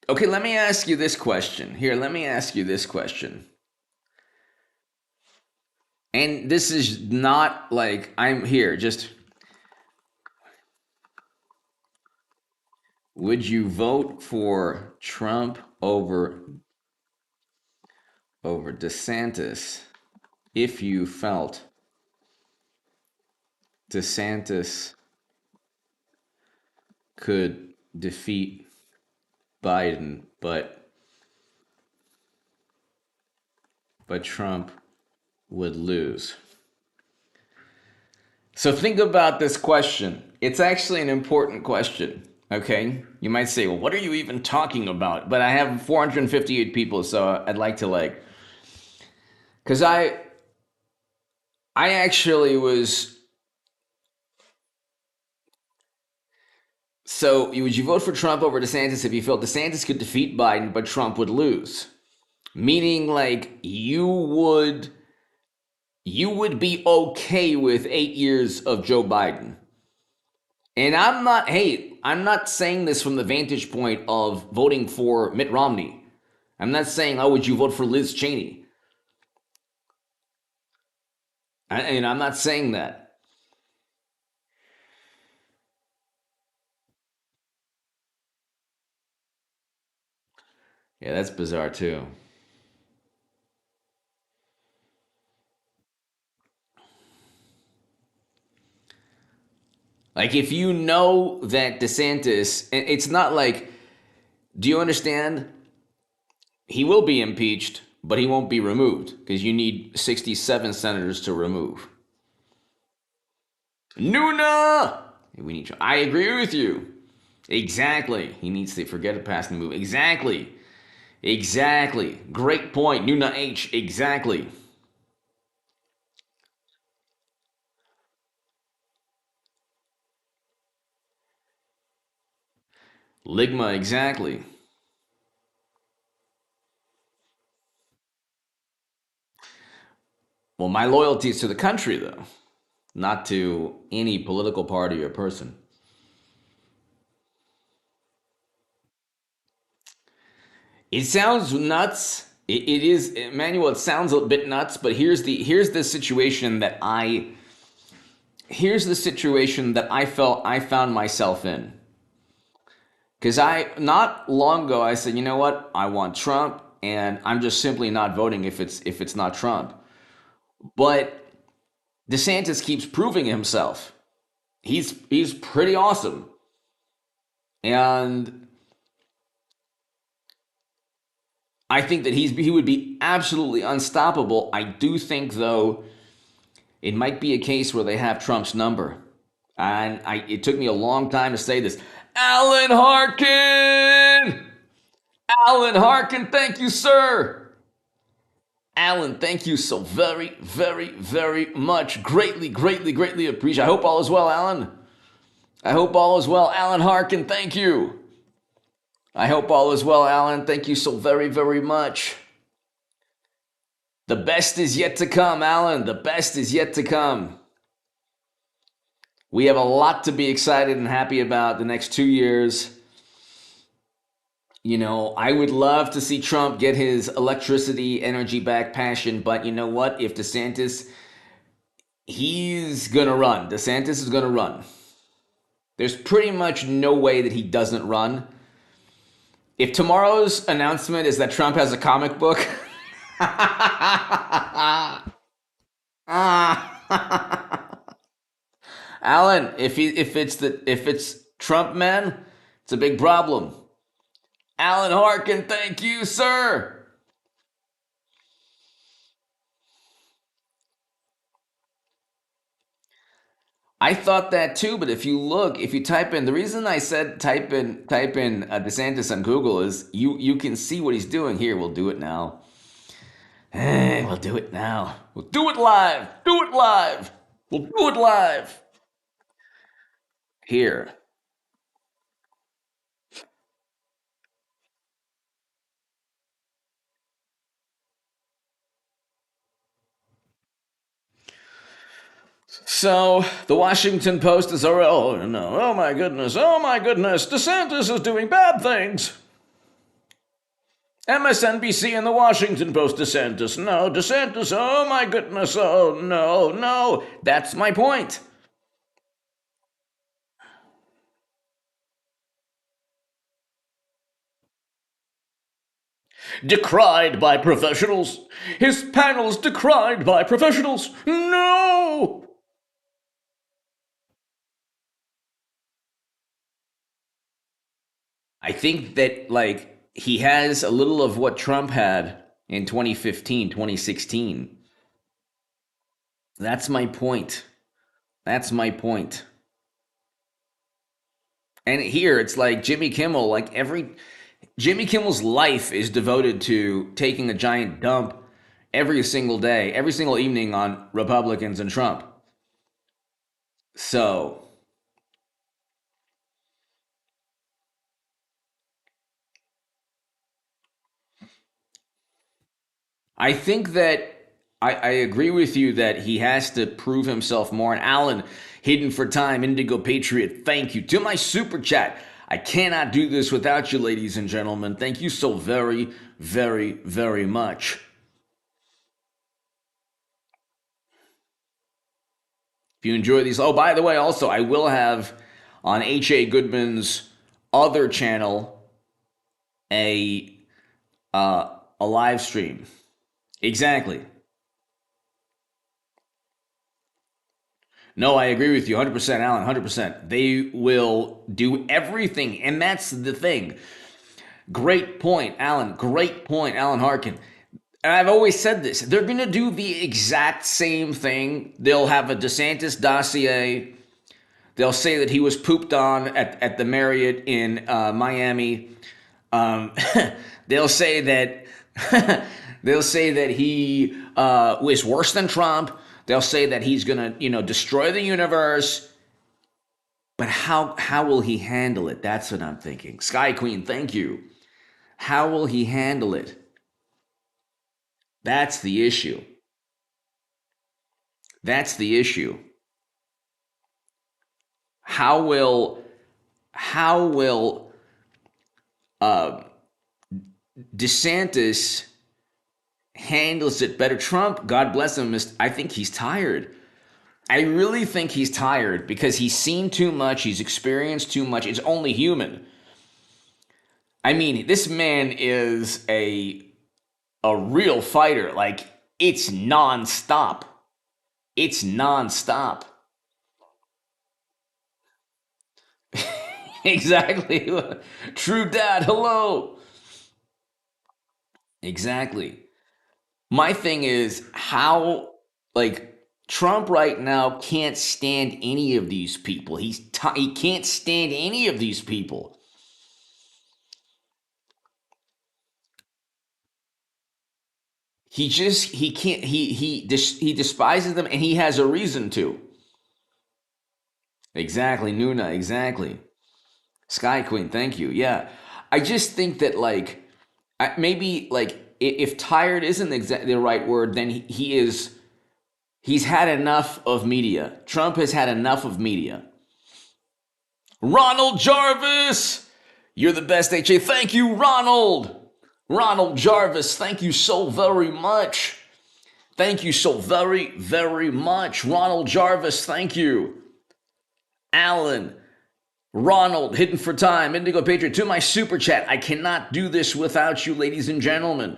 Speaker 1: okay. Let me ask you this question. Here, let me ask you this question. And this is not like I'm here, just would you vote for Trump over DeSantis if you felt DeSantis could defeat Biden, but Trump would lose? So think about this question. It's actually an important question. Okay, you might say, "Well, what are you even talking about?" But I have 458 people, so I'd like to because I actually was. So would you vote for Trump over DeSantis if you felt DeSantis could defeat Biden, but Trump would lose? Meaning, like you would be okay with 8 years of Joe Biden. And I'm not saying this from the vantage point of voting for Mitt Romney. I'm not saying, oh, would you vote for Liz Cheney? And I'm not saying that. Yeah, that's bizarre too. Like, if you know that DeSantis, it's not like, do you understand? He will be impeached, but he won't be removed because you need 67 senators to remove. Nuna! We need. I agree with you. Exactly. He needs to forget to pass the move. Exactly. Exactly. Great point. Nuna H. Exactly. Ligma. Exactly. Well, my loyalty is to the country, though, not to any political party or person. It sounds nuts. It is, Emmanuel. It sounds a bit nuts, but here's the situation that I felt I found myself in. Because I not long ago I said, you know what, I want Trump, and I'm just simply not voting if it's not Trump. But DeSantis keeps proving himself. He's pretty awesome, and I think that he would be absolutely unstoppable. I do think though it might be a case where they have Trump's number, and it took me a long time to say this. Alan Harkin, Alan Harkin, thank you, sir. Alan, thank you so very, very, very much. Greatly, greatly, greatly appreciate. I hope all is well, Alan. I hope all is well. Alan Harkin, thank you. I hope all is well, Alan. Thank you so very, very much. The best is yet to come, Alan. The best is yet to come. We have a lot to be excited and happy about the next 2 years. You know, I would love to see Trump get his electricity, energy back, passion, but you know what? If DeSantis, he's gonna run. DeSantis is gonna run. There's pretty much no way that he doesn't run. If tomorrow's announcement is that Trump has a comic book, Alan, if it's Trump, man, it's a big problem. Alan Harkin, thank you, sir. I thought that too, but if you type in, the reason I said type in DeSantis on Google is you can see what he's doing here. We'll do it now. We'll do it now. We'll do it live. Do it live. We'll do it live. Here. So the Washington Post is already, oh no, oh my goodness, DeSantis is doing bad things. MSNBC and the Washington Post, DeSantis, oh my goodness, oh no, no. That's my point. Decried by professionals. His panels decried by professionals. No! I think that, like, he has a little of what Trump had in 2015, 2016. That's my point. That's my point. And here it's like Jimmy Kimmel, like Jimmy Kimmel's life is devoted to taking a giant dump every single day, every single evening on Republicans and Trump. So I think that I agree with you that he has to prove himself more. And Alan, hidden for time, Indigo Patriot, thank you. To my super chat, I cannot do this without you, ladies and gentlemen. Thank you so very, very, very much. If you enjoy these, oh, by the way, also, I will have on H.A. Goodman's other channel a a live stream. Exactly. No, I agree with you 100%, Alan, 100%. They will do everything, and that's the thing. Great point, Alan. Great point, Alan Harkin. And I've always said this. They're going to do the exact same thing. They'll have a DeSantis dossier. They'll say that he was pooped on at the Marriott in Miami. Um, they'll say that they'll say that he was worse than Trump. They'll say that he's gonna, destroy the universe. But how will he handle it? That's what I'm thinking. Sky Queen, thank you. How will he handle it? That's the issue. That's the issue. How will uh, DeSantis handles it better? Trump, God bless him, I think he's tired. I really think he's tired because he's seen too much, he's experienced too much. It's only human. I mean, this man is a real fighter. Like, it's nonstop. It's nonstop. Exactly. True dad, hello. Exactly. My thing is how, like, Trump right now can't stand any of these people. He can't stand any of these people. He can't he despises them, and he has a reason to. Exactly, Nuna, exactly. Sky Queen, thank you. Yeah. I just think that, like, maybe, like, if tired isn't the right word, then he's had enough of media. Trump has had enough of media. Ronald Jarvis, you're the best, HA. Thank you, Ronald. Ronald Jarvis, thank you so very much. Thank you so very, very much. Ronald Jarvis, thank you. Alan, Ronald, hidden for time, Indigo Patriot, to my super chat. I cannot do this without you, ladies and gentlemen.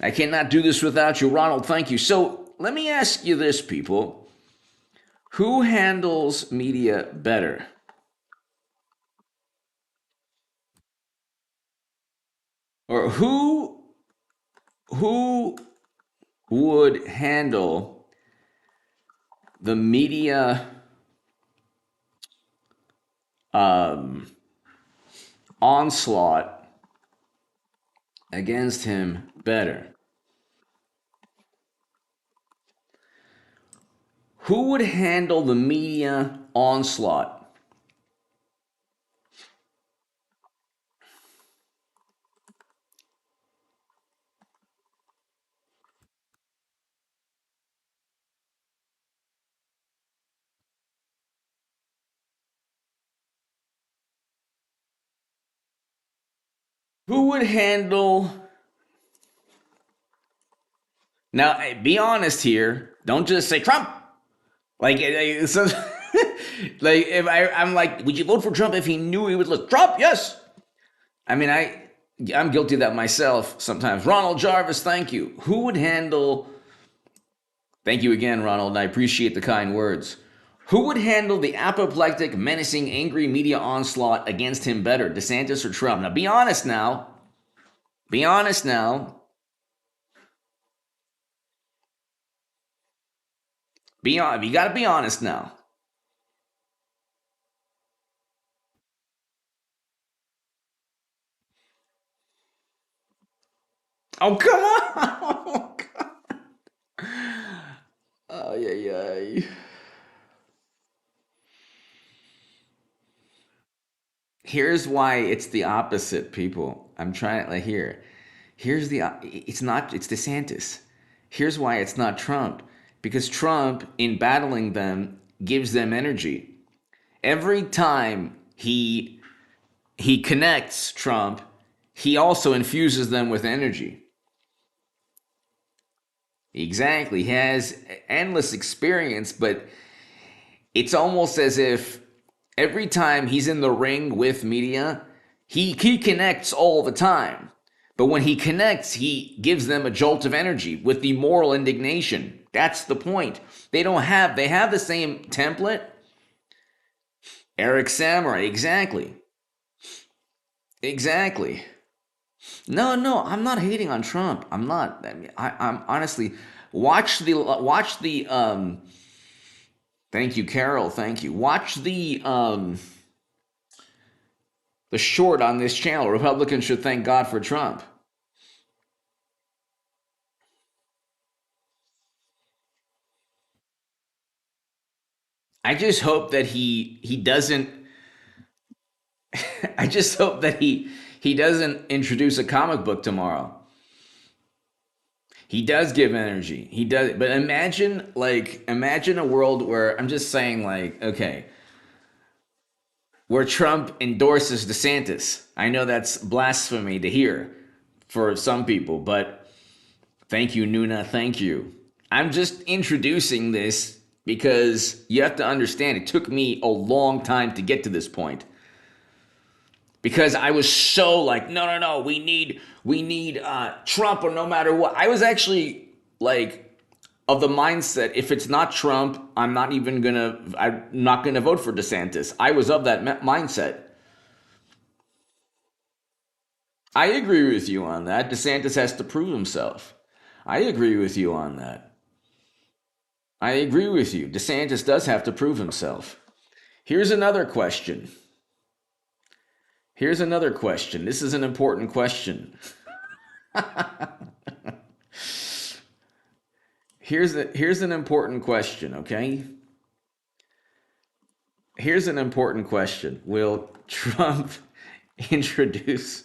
Speaker 1: I cannot do this without you. Ronald, thank you. So let me ask you this, people. Who handles media better? Or who would handle the media um, onslaught against him better? Who would handle the media onslaught? Who would handle. Now, be honest here. Don't just say Trump. So, like if I'm like, would you vote for Trump if he knew he would look Trump? Yes. I mean, I'm guilty of that myself sometimes. Ronald Jarvis, thank you. Who would handle? Thank you again, Ronald. And I appreciate the kind words. Who would handle the apoplectic, menacing, angry media onslaught against him better, DeSantis or Trump? Now, be honest now. Be honest now. Be on. You got to be honest now. Oh, come on. Oh, yeah, yeah. Here's why it's the opposite, people. I'm trying to here. Here's the it's not it's DeSantis. Here's why it's not Trump. Because Trump, in battling them, gives them energy. Every time he connects Trump, he also infuses them with energy. Exactly. He has endless experience, but it's almost as if every time he's in the ring with media, he connects all the time. But when he connects, he gives them a jolt of energy with the moral indignation. That's the point. They have the same template. Eric Samurai, exactly. Exactly. No, no, I'm not hating on Trump. I'm not. I mean, I'm honestly watch the thank you, Carol. Thank you. Watch the short on this channel. Republicans should thank God for Trump. I just hope that he doesn't. I just hope that he doesn't introduce a comic book tomorrow. He does give energy. He does, but imagine a world where I'm just saying like okay, where Trump endorses DeSantis. I know that's blasphemy to hear for some people, but thank you, Nuna. Thank you. I'm just introducing this because you have to understand it took me a long time to get to this point. Because I was so like, no, no, no, we need Trump or no matter what. I was actually like of the mindset if it's not Trump, I'm not gonna vote for DeSantis. I was of that mindset. I agree with you on that. DeSantis has to prove himself. I agree with you on that. I agree with you. DeSantis does have to prove himself. Here's another question. Here's another question. This is an important question. Here's an important question, okay? Here's an important question. Will Trump introduce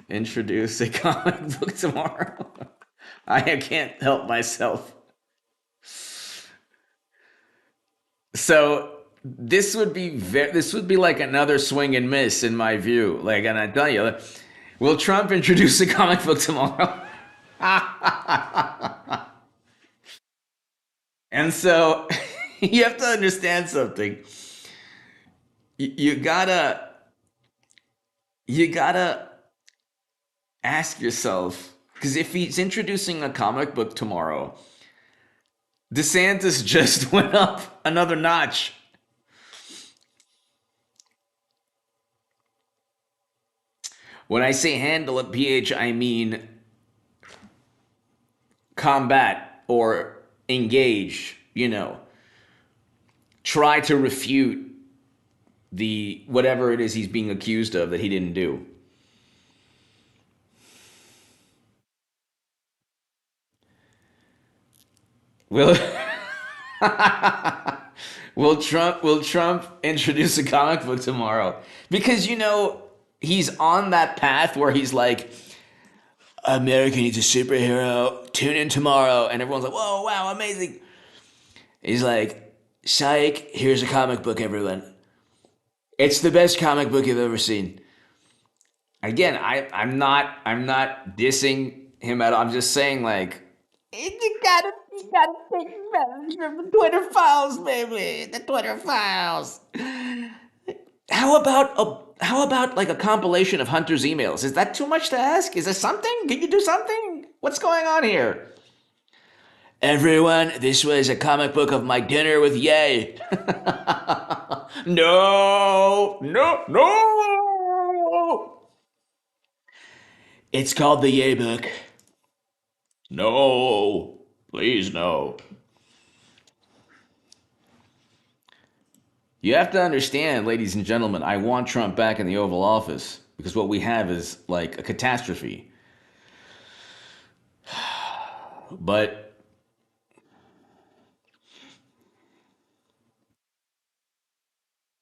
Speaker 1: introduce a comic book tomorrow? I can't help myself. So this would be like another swing and miss in my view. Like, and I tell you, will Trump introduce a comic book tomorrow? And so you have to understand something. You gotta you gotta ask yourself because if he's introducing a comic book tomorrow, DeSantis just went up another notch. When I say handle it, PH, I mean combat or engage, try to refute the whatever it is he's being accused of that he didn't do. Will Will Trump introduce a comic book tomorrow? Because he's on that path where he's like, America needs a superhero. Tune in tomorrow, and everyone's like, "Whoa, wow, amazing!" He's like, "Psych! Here's a comic book, everyone. It's the best comic book you've ever seen." Again, I'm not dissing him at all. I'm just saying like you gotta take advantage of the Twitter files, baby. The Twitter files. How about like a compilation of Hunter's emails? Is that too much to ask? Is there something? Can you do something? What's going on here? Everyone, this was a comic book of my dinner with Ye. No, no, no. It's called the Ye book. No, please no. You have to understand, ladies and gentlemen, I want Trump back in the Oval Office because what we have is like a catastrophe. But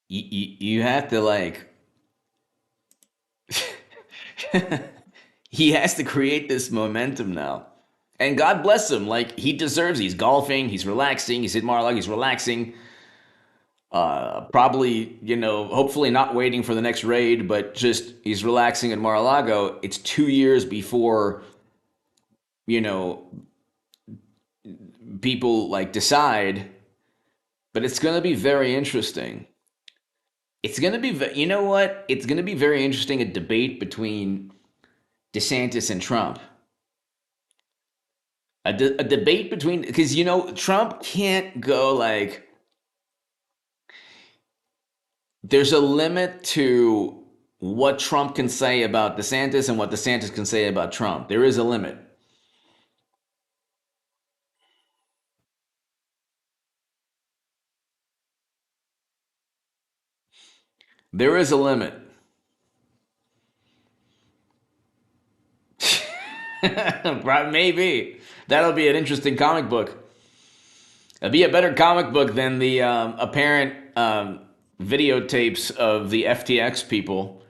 Speaker 1: you have to like, he has to create this momentum now. And God bless him. Like, he deserves it. He's golfing, he's relaxing, he's at Mar-a-Lago, he's relaxing. Probably, hopefully not waiting for the next raid, but just he's relaxing at Mar-a-Lago. It's 2 years before, you know, people like decide, but it's going to be very interesting. It's going to be, you know what? It's going to be very interesting, a debate between DeSantis and Trump. A debate between, because, Trump can't go like, there's a limit to what Trump can say about DeSantis and what DeSantis can say about Trump. There is a limit. There is a limit. Maybe. That'll be an interesting comic book. It'll be a better comic book than the apparent videotapes of the FTX people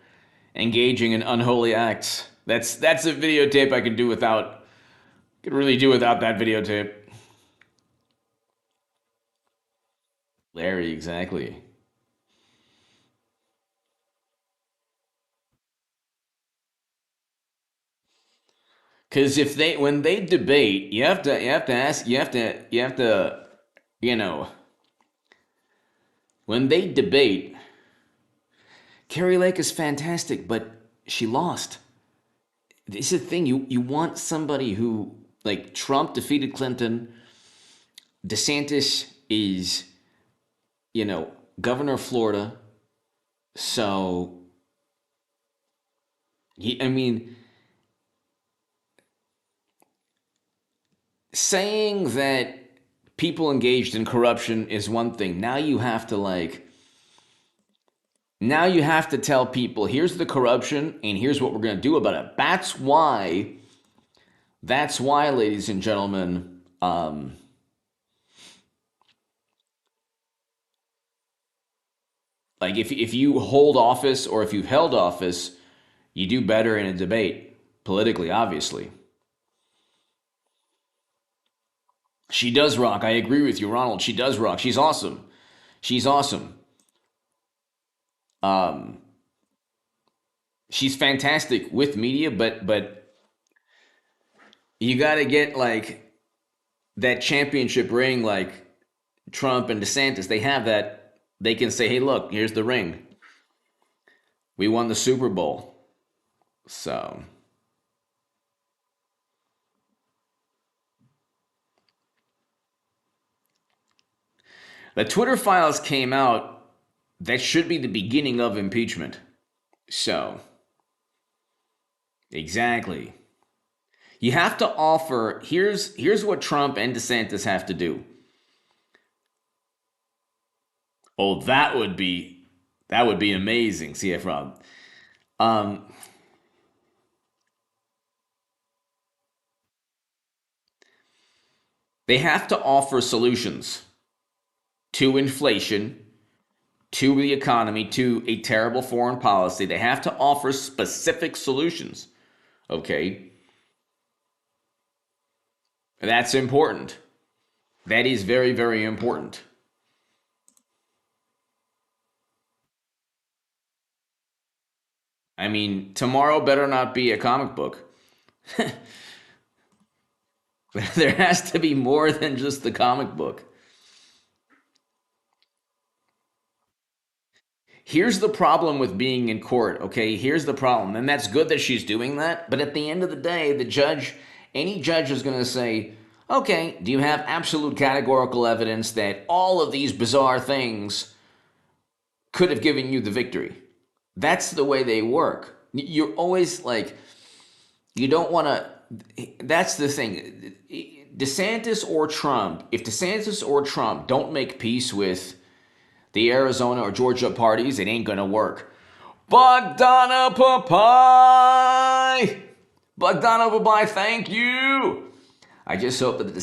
Speaker 1: engaging in unholy acts. That's a videotape I could do without. Could really do without that videotape. Larry, exactly. Because if they when they debate, you have to ask you have to you know when they debate, Carrie Lake is fantastic, but she lost. This is the thing. You want somebody who, like, Trump defeated Clinton. DeSantis is, governor of Florida. So I mean, saying that people engaged in corruption is one thing. Now you have to tell people, here's the corruption and here's what we're going to do about it. That's why, ladies and gentlemen, like, if you hold office or if you've held office, you do better in a debate politically, obviously. She does rock. I agree with you, Ronald. She does rock. She's awesome. She's awesome. Um, she's fantastic with media, but you got to get like that championship ring, like Trump and DeSantis. They have that. They can say, "Hey, look, here's the ring. We won the Super Bowl." So the Twitter files came out. That should be the beginning of impeachment. So exactly. You have to offer. Here's what Trump and DeSantis have to do. Oh, that would be amazing, CF Rob. Um, they have to offer solutions. to inflation, to the economy, to a terrible foreign policy. They have to offer specific solutions. Okay? That's important. That is very, very important. I mean, tomorrow better not be a comic book. There has to be more than just the comic book. Here's the problem with being in court, okay? Here's the problem. And that's good that she's doing that. But at the end of the day, any judge is going to say, okay, do you have absolute categorical evidence that all of these bizarre things could have given you the victory? That's the way they work. You're always like, you don't want to, that's the thing. DeSantis or Trump, if DeSantis or Trump don't make peace with the Arizona or Georgia parties, it ain't gonna work. Bogdana Papai! Bogdana Papai, thank you! I just hope that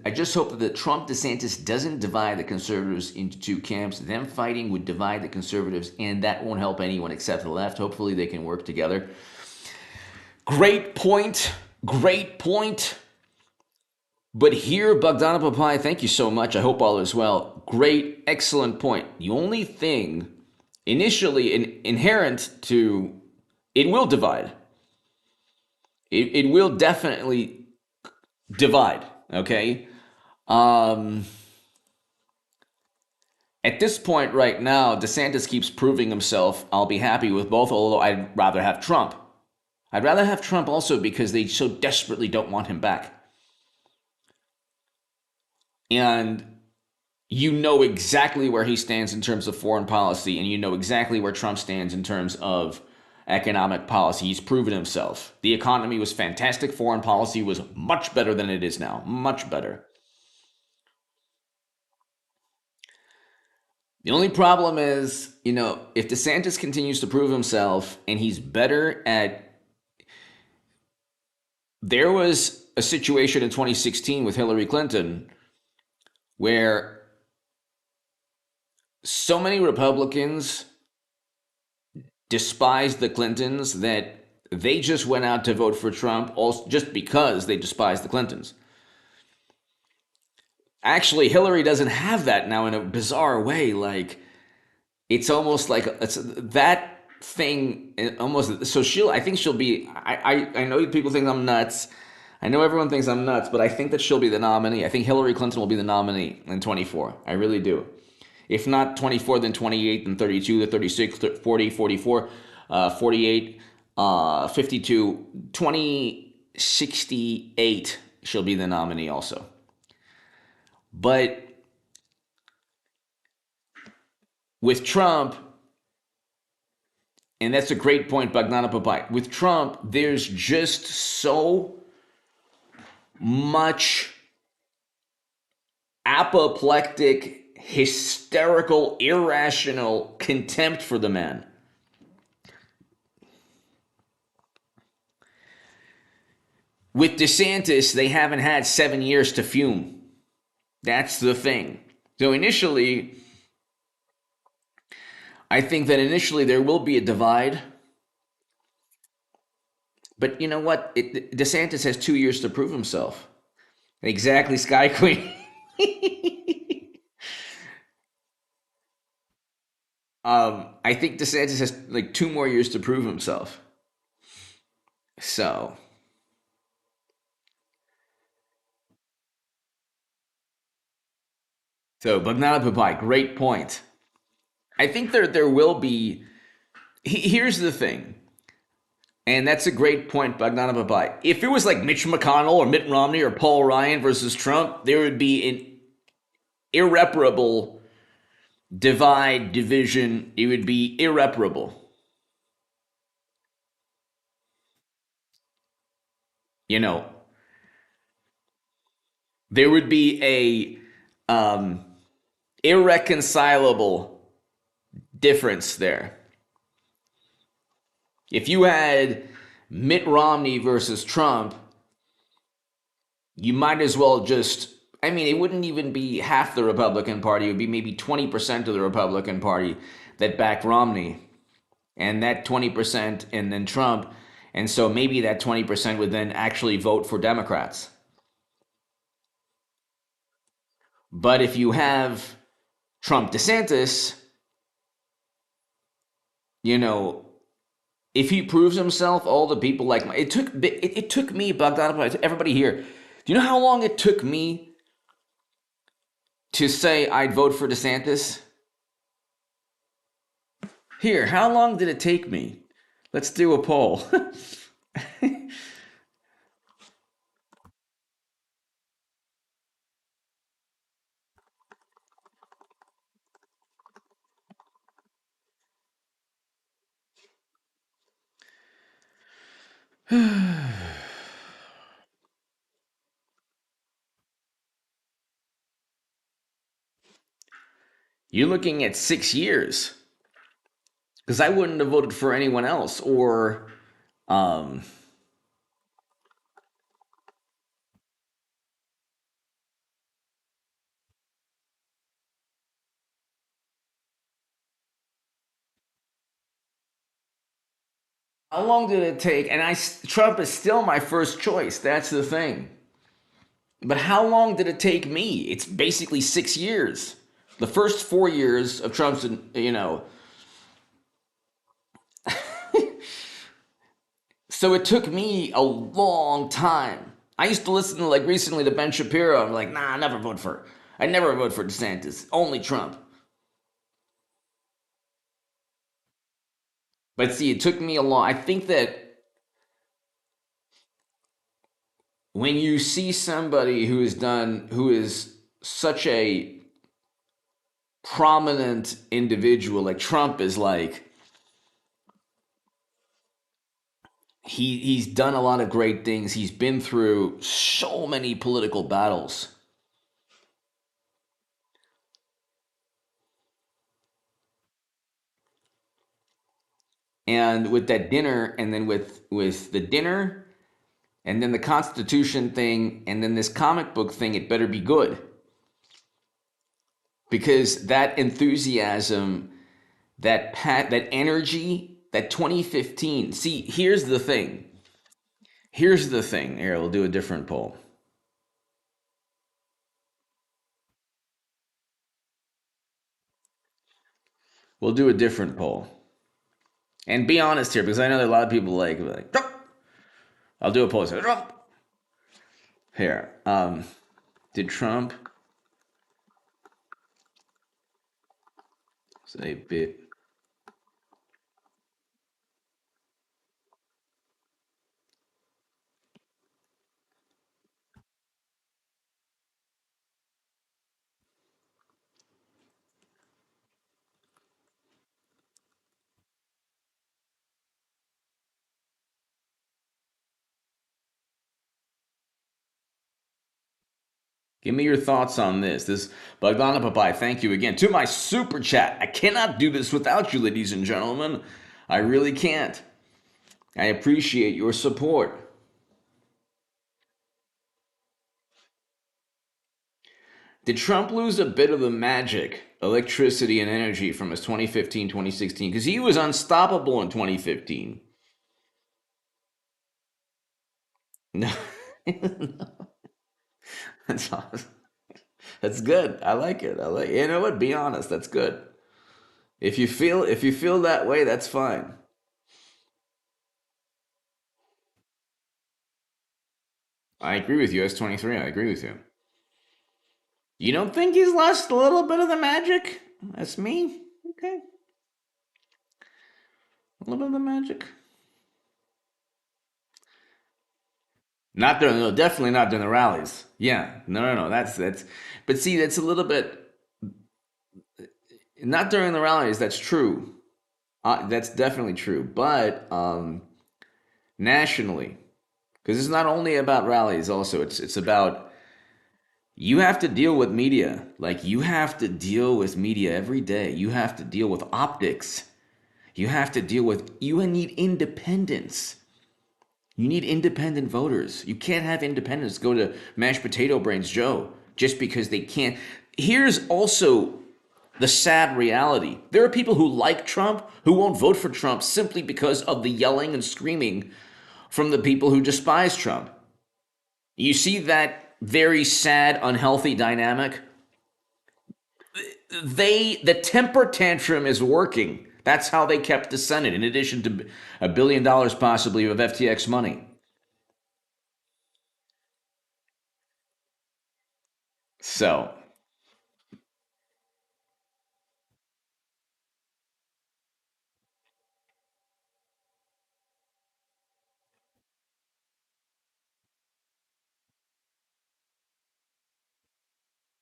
Speaker 1: I just hope that the Trump DeSantis doesn't divide the conservatives into two camps. Them fighting would divide the conservatives, and that won't help anyone except the left. Hopefully they can work together. Great point. Great point. But here, Bogdana Papai, thank you so much. I hope all is well. Great, excellent point. The only thing initially inherent to it will divide. It will definitely divide. Okay. At this point right now, DeSantis keeps proving himself. I'll be happy with both, although I'd rather have Trump. I'd rather have Trump also because they so desperately don't want him back. And you know exactly where he stands in terms of foreign policy, and you know exactly where Trump stands in terms of economic policy. He's proven himself. The economy was fantastic. Foreign policy was much better than it is now. Much better. The only problem is, if DeSantis continues to prove himself and he's better at. There was a situation in 2016 with Hillary Clinton where so many Republicans despised the Clintons that they just went out to vote for Trump just because they despised the Clintons. Actually, Hillary doesn't have that now in a bizarre way. Like, it's almost like it's that thing almost. So I think she'll be. I know people think I'm nuts. I know everyone thinks I'm nuts, but I think that she'll be the nominee. I think Hillary Clinton will be the nominee in 24. I really do. If not 24, then 28, then 32, then 36, 40, 44, 48, 52, 2068, she'll be the nominee also. But with Trump, and that's a great point, Bogdana Papai. With Trump, there's just so much apoplectic, hysterical, irrational contempt for the man. With DeSantis, they haven't had 7 years to fume. That's the thing. So initially, I think that initially there will be a divide. But you know what? DeSantis has 2 years to prove himself. Exactly, Sky Queen. I think DeSantis has like 2 more years to prove himself. So Bogdana Papai, great point. I think there will be. Here's the thing, and that's a great point, Bogdana Papai. If it was like Mitch McConnell or Mitt Romney or Paul Ryan versus Trump, there would be an irreparable division. It would be irreparable. There would be a irreconcilable difference there. If you had Mitt Romney versus Trump, you might as well just I mean, it wouldn't even be half the Republican Party. It would be maybe 20% of the Republican Party that back Romney, and that 20%, and then Trump. And so maybe that 20% would then actually vote for Democrats. But if you have Trump DeSantis, you know, if he proves himself, all the people like it took me Bogdanov, everybody here. Do you know how long it took me to say I'd vote for DeSantis? Here, how long did it take me? Let's do a poll. You're looking at 6 years because I wouldn't have voted for anyone else. Or um, how long did it take? And Trump is still my first choice. That's the thing. But how long did it take me? It's basically 6 years. The first 4 years of Trump's, so it took me a long time. I used to listen to like recently to Ben Shapiro. I'm like, nah, I never vote for. I never vote for DeSantis. Only Trump. But see, it took me a long. I think that when you see somebody who is such a prominent individual, like Trump is like, he's done a lot of great things. He's been through so many political battles. And with that dinner, and then with the dinner, and then the Constitution thing, and then this comic book thing, it better be good. Because that enthusiasm, that energy, that 2015. See, here's the thing. Here's the thing. Here, we'll do a different poll. We'll do a different poll. And be honest here, because I know that a lot of people like Trump. I'll do a poll. Say, Trump. Here. Did Trump say bit? Give me your thoughts on this. This Bogdana Papai, thank you again. To my super chat. I cannot do this without you, ladies and gentlemen. I really can't. I appreciate your support. Did Trump lose a bit of the magic, electricity, and energy from his 2015, 2016? Because he was unstoppable in 2015. No. That's awesome. That's good. I like it. I like it. You know what? Be honest. That's good. If you feel that way, that's fine. I agree with you. S23. I agree with you. You don't think he's lost a little bit of the magic? That's me. Okay. A little bit of the magic. Not during, no, definitely not during the rallies. Yeah, no. That's. But see, that's a little bit not during the rallies. That's true. That's definitely true. But nationally, because it's not only about rallies. Also, it's about you have to deal with media. Like you have to deal with media every day. You have to deal with optics. You have to deal with. You need independence. You need independent voters. You can't have independents go to mashed potato brains Joe just because they can't. Here's also the sad reality. There are people who like Trump who won't vote for Trump simply because of the yelling and screaming from the people who despise Trump. You see that very sad, unhealthy dynamic? The temper tantrum is working. That's how they kept the Senate, in addition to $1 billion possibly of FTX money. So,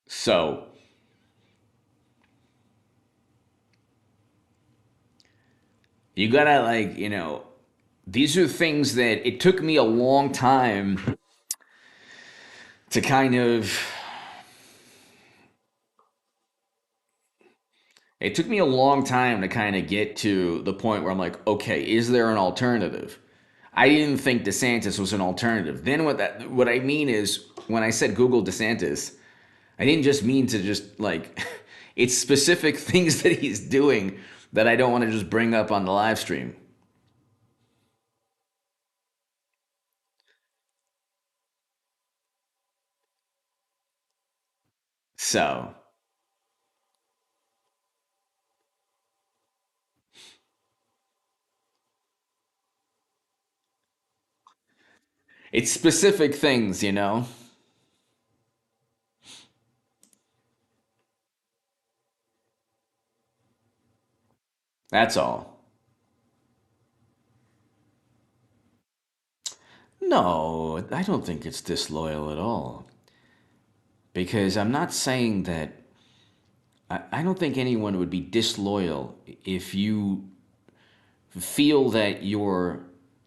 Speaker 1: so you gotta these are things that it took me a long time to kind of. It took me a long time to kind of get to the point where I'm like, okay, is there an alternative? I didn't think DeSantis was an alternative. Then what I mean is when I said Google DeSantis, I didn't just mean to just like it's specific things that he's doing that I don't want to just bring up on the live stream. So it's specific things, you know? That's all. No, I don't think it's disloyal at all. Because I'm not saying that I don't think anyone would be disloyal if you feel that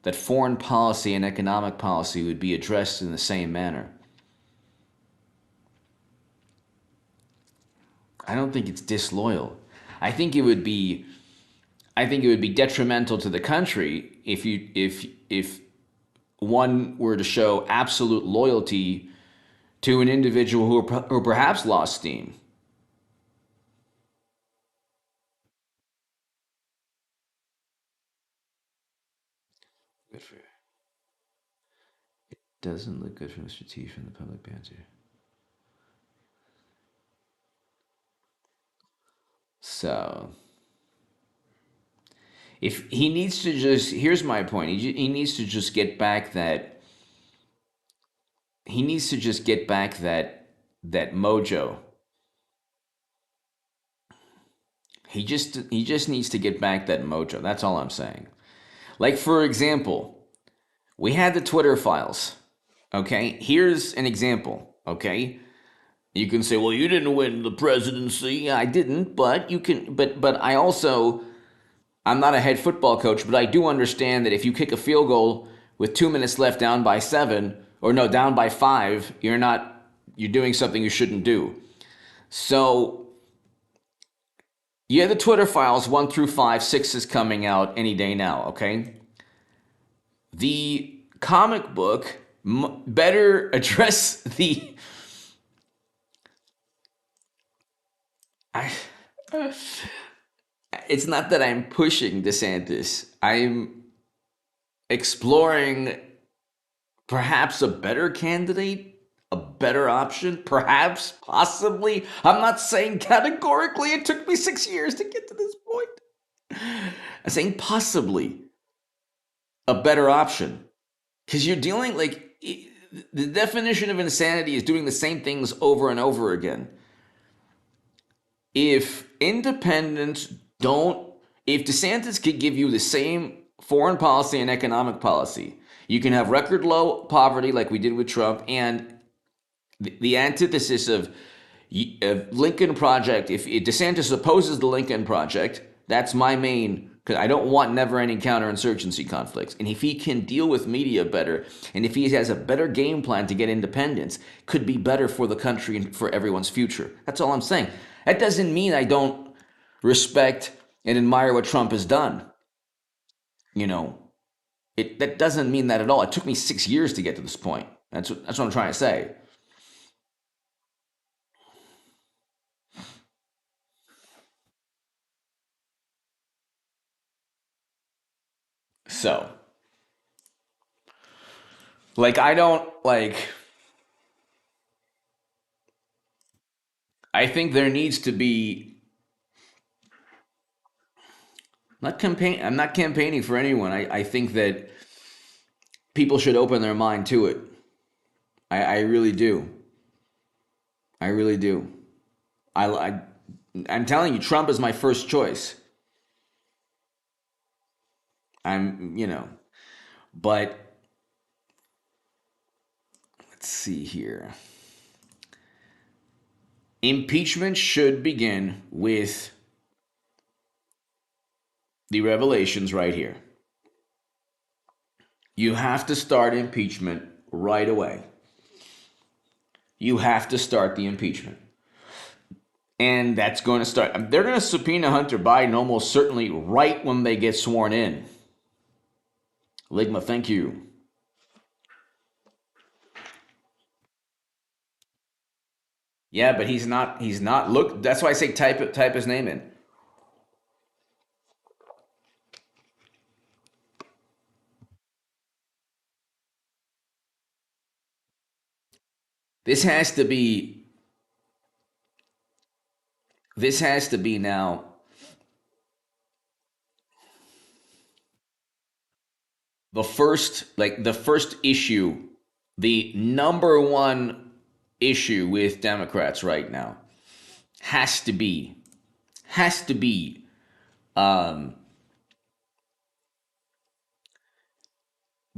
Speaker 1: that foreign policy and economic policy would be addressed in the same manner. I don't think it's disloyal. I think it would be I think it would be detrimental to the country if one were to show absolute loyalty to an individual who perhaps lost steam. Good for Doesn't look good for Mr. T from the public banter. So, if he needs to just, here's my point. He needs to just get back that, he needs to just get back that mojo. He just needs to get back that mojo. That's all I'm saying. Like for example, we had the Twitter files. Okay, here's an example. Okay, you can say, well, you didn't win the presidency. Yeah, I didn't, but you can. But I also, I'm not a head football coach, but I do understand that if you kick a field goal with 2 minutes left, down by seven, or no, down by five, you're doing something you shouldn't do. So yeah, the Twitter files 1 through 5, six is coming out any day now. Okay, the comic book better address the. I, it's not that I'm pushing DeSantis. I'm exploring perhaps a better candidate, a better option, perhaps, possibly. I'm not saying categorically it took me 6 years to get to this point. I'm saying possibly a better option. Because you're dealing like the definition of insanity is doing the same things over and over again. If independents don't, if DeSantis could give you the same foreign policy and economic policy, you can have record low poverty like we did with Trump, and the antithesis of Lincoln Project. If DeSantis opposes the Lincoln Project, that's my main. Because I don't want never-ending counterinsurgency conflicts, and if he can deal with media better, and if he has a better game plan to get independence, could be better for the country and for everyone's future. That's all I'm saying. That doesn't mean I don't respect and admire what Trump has done. You know, that doesn't mean that at all. It took me 6 years to get to this point. That's what I'm trying to say. So, like, I don't like. I think there needs to be not campaign. I'm not campaigning for anyone. I think that people should open their mind to it. I really do. I really do. I I'm telling you, Trump is my first choice. But let's see here. Impeachment should begin with the revelations right here. You have to start impeachment right away. You have to start the impeachment. And that's going to start. They're going to subpoena Hunter Biden almost certainly right when they get sworn in. Ligma, thank you. Yeah, but he's not. He's not. Look, that's why I say type it. Type his name in. This has to be. This has to be now. The first issue, the number one issue with Democrats right now has to be has to be um,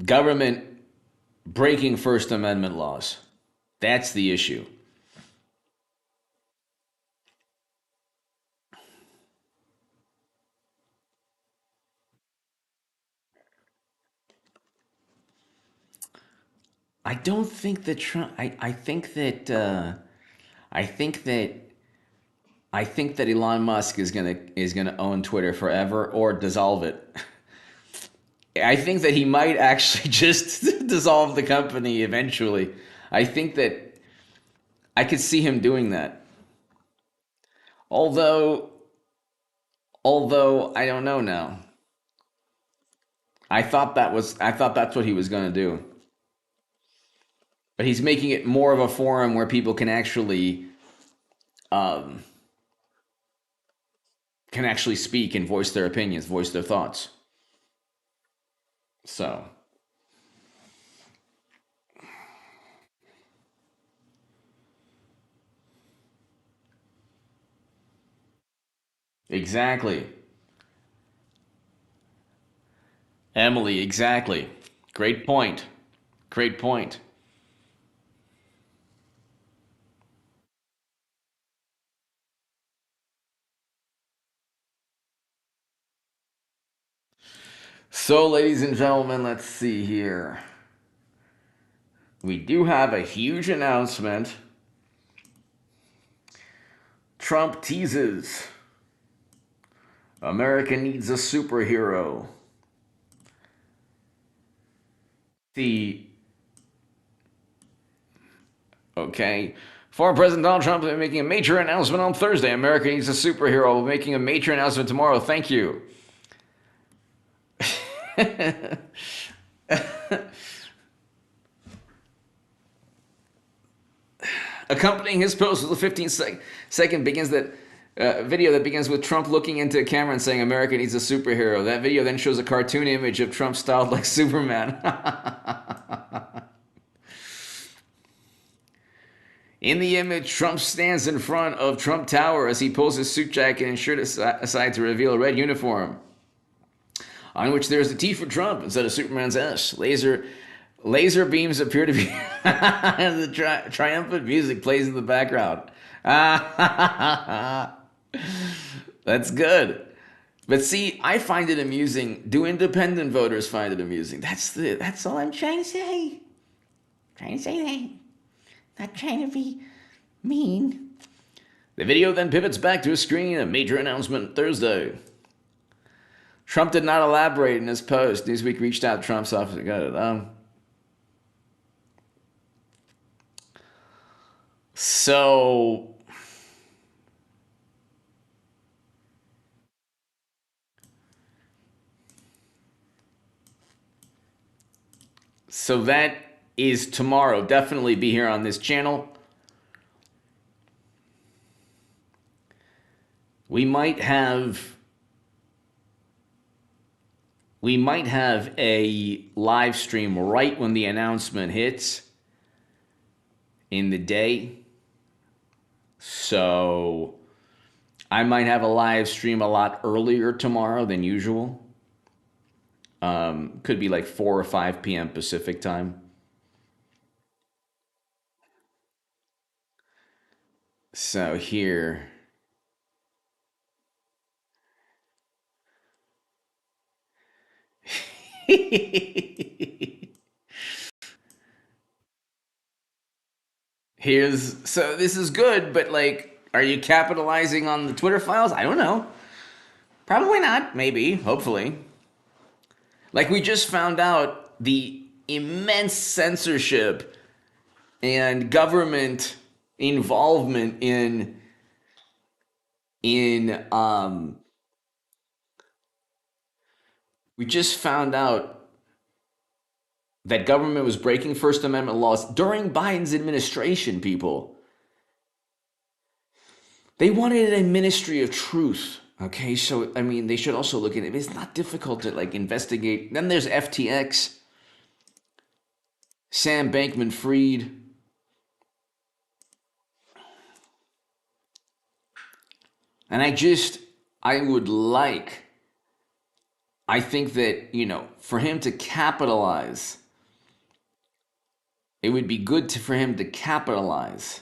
Speaker 1: government breaking First Amendment laws. That's the issue. I don't think that Trump. I think that I think that I think that Elon Musk is gonna own Twitter forever or dissolve it. I think that he might actually just dissolve the company eventually. I think that I could see him doing that. Although, although I don't know now. I thought that's what he was going to do. But he's making it more of a forum where people um, can actually speak and voice their opinions, voice their thoughts. So, exactly. Emily, exactly. Great point. Great point. So, ladies and gentlemen, let's see here. We do have a huge announcement. Trump teases America needs a superhero. The Okay. Former President Donald Trump is making a major announcement on Thursday. America needs a superhero. We're making a major announcement tomorrow. Thank you. Accompanying his post with a 15-second video that begins with Trump looking into a camera and saying America needs a superhero. That video then shows a cartoon image of Trump styled like Superman. In the image, Trump stands in front of Trump Tower as he pulls his suit jacket and shirt aside to reveal a red uniform, on which there is a T for Trump instead of Superman's S. Laser beams appear to be the triumphant music plays in the background. That's good. But see, I find it amusing. Do independent voters find it amusing? That's all I'm trying to say. Trying to say that. Not trying to be mean. The video then pivots back to a screen, a major announcement Thursday. Trump did not elaborate in his post. Newsweek reached out to Trump's office. Got it. So So that is tomorrow. Definitely be here on this channel. We might have we might have a live stream right when the announcement hits in the day. So I might have a live stream a lot earlier tomorrow than usual. Could be like 4 or 5 p.m. Pacific time. So here, so this is good, but like, are you capitalizing on the Twitter files? I don't know. Probably not. Maybe. Hopefully. Like we just found out the immense censorship and government involvement in we just found out that government was breaking First Amendment laws during Biden's administration, people. They wanted a ministry of truth. Okay, so I mean, they should also look at it. It's not difficult to like investigate. Then there's FTX, Sam Bankman Fried. And I would like, I think that, for him to capitalize, it would be good for him to capitalize.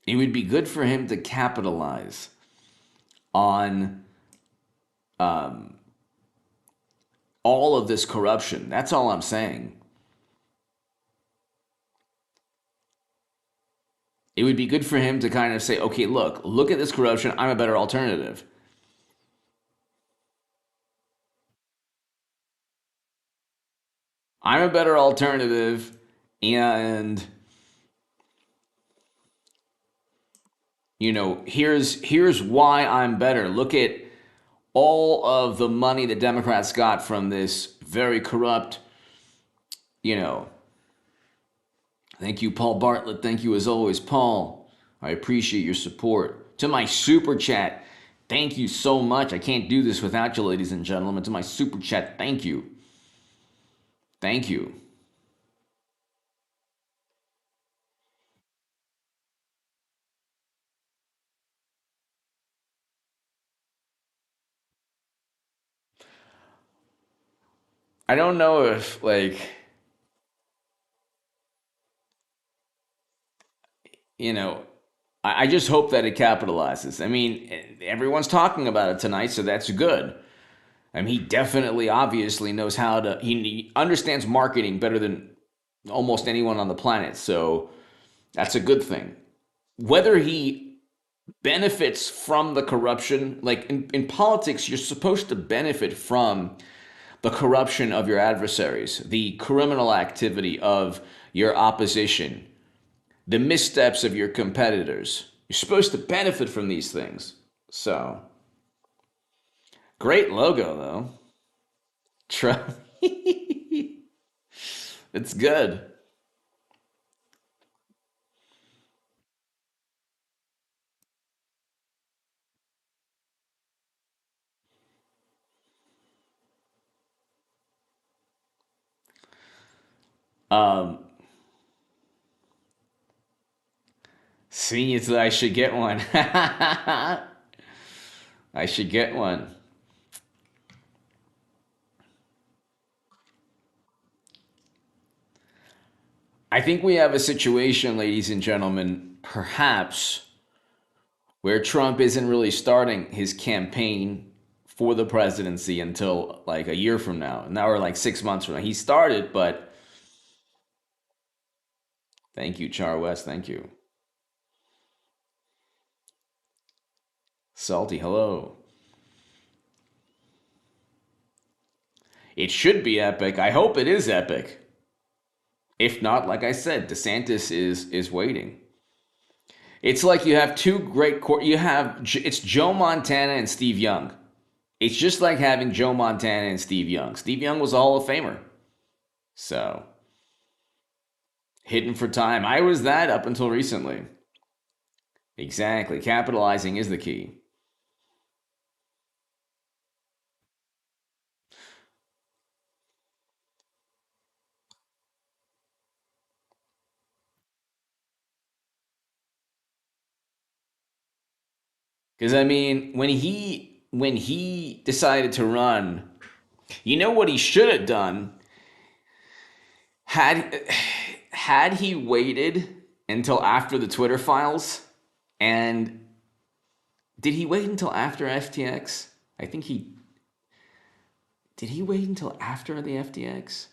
Speaker 1: It would be good for him to capitalize on um, all of this corruption. That's all I'm saying. It would be good for him to kind of say, okay, look at this corruption. I'm a better alternative. I'm a better alternative. And, here's why I'm better. Look at all of the money the Democrats got from this very corrupt, you know. Thank you, Paul Bartlett. Thank you as always, Paul. I appreciate your support. To my super chat, thank you so much. I can't do this without you, ladies and gentlemen. To my super chat, thank you. Thank you. I don't know if, like, you know, I just hope that it capitalizes. I mean, everyone's talking about it tonight, so that's good. I mean, he definitely, obviously knows how to, he understands marketing better than almost anyone on the planet. So that's a good thing. Whether he benefits from the corruption, like in politics, you're supposed to benefit from the corruption of your adversaries, the criminal activity of your opposition, the missteps of your competitors. You're supposed to benefit from these things. So, great logo, though. It's good. Um, See, I should get one. I should get one. I think we have a situation, ladies and gentlemen, perhaps where Trump isn't really starting his campaign for the presidency until like a year from now or like 6 months from now. He started, but thank you, Char West. Thank you. Salty, hello. It should be epic. I hope it is epic. If not, like I said, DeSantis is waiting. It's like you have two great you have it's Joe Montana and Steve Young. It's just like having Joe Montana and Steve Young. Steve Young was a Hall of Famer. So, hidden for time. I was that up until recently. Exactly. Capitalizing is the key. Because I mean, when he decided to run, you know what he should have done had had he waited until after the Twitter files. And did he wait until after FTX? I think he did. He wait until after the FTX?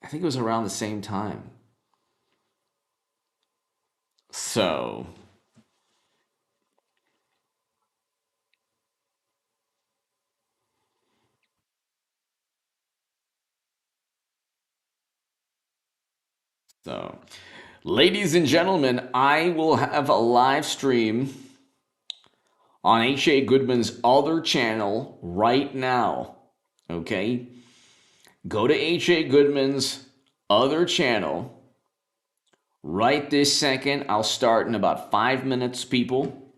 Speaker 1: I think it was around the same time. So, so, ladies and gentlemen, I will have a live stream on H.A. Goodman's other channel right now. Okay? Go to H.A. Goodman's other channel right this second. I'll start in about 5 minutes, people.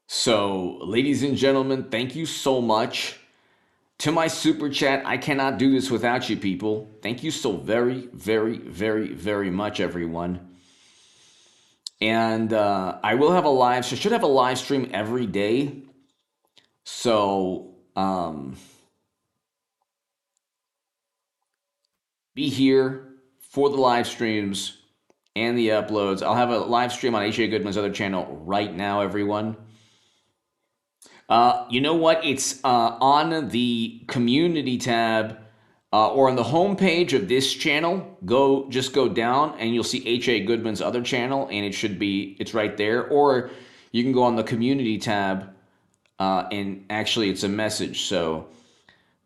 Speaker 1: So, ladies and gentlemen, thank you so much. To my super chat, I cannot do this without you, people. Thank you so very, very, very, very much, everyone. And I will have a live, so I should have a live stream every day. So be here for the live streams and the uploads. I'll have a live stream on H.A. Goodman's other channel right now, everyone. You know what? It's on the community tab or on the homepage of this channel. Just go down and you'll see H.A. Goodman's other channel, and it's right there. Or you can go on the community tab and actually it's a message. So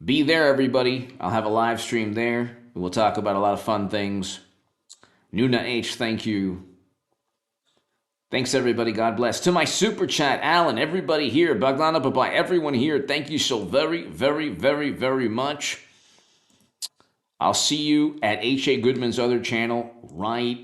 Speaker 1: be there, everybody. I'll have a live stream there. We'll talk about a lot of fun things. Nuna H, thank you. Thanks, everybody. God bless. To my super chat, Alan, everybody here, Baglana Babai, everyone here, thank you so very, very, very, very much. I'll see you at H.A. Goodman's other channel right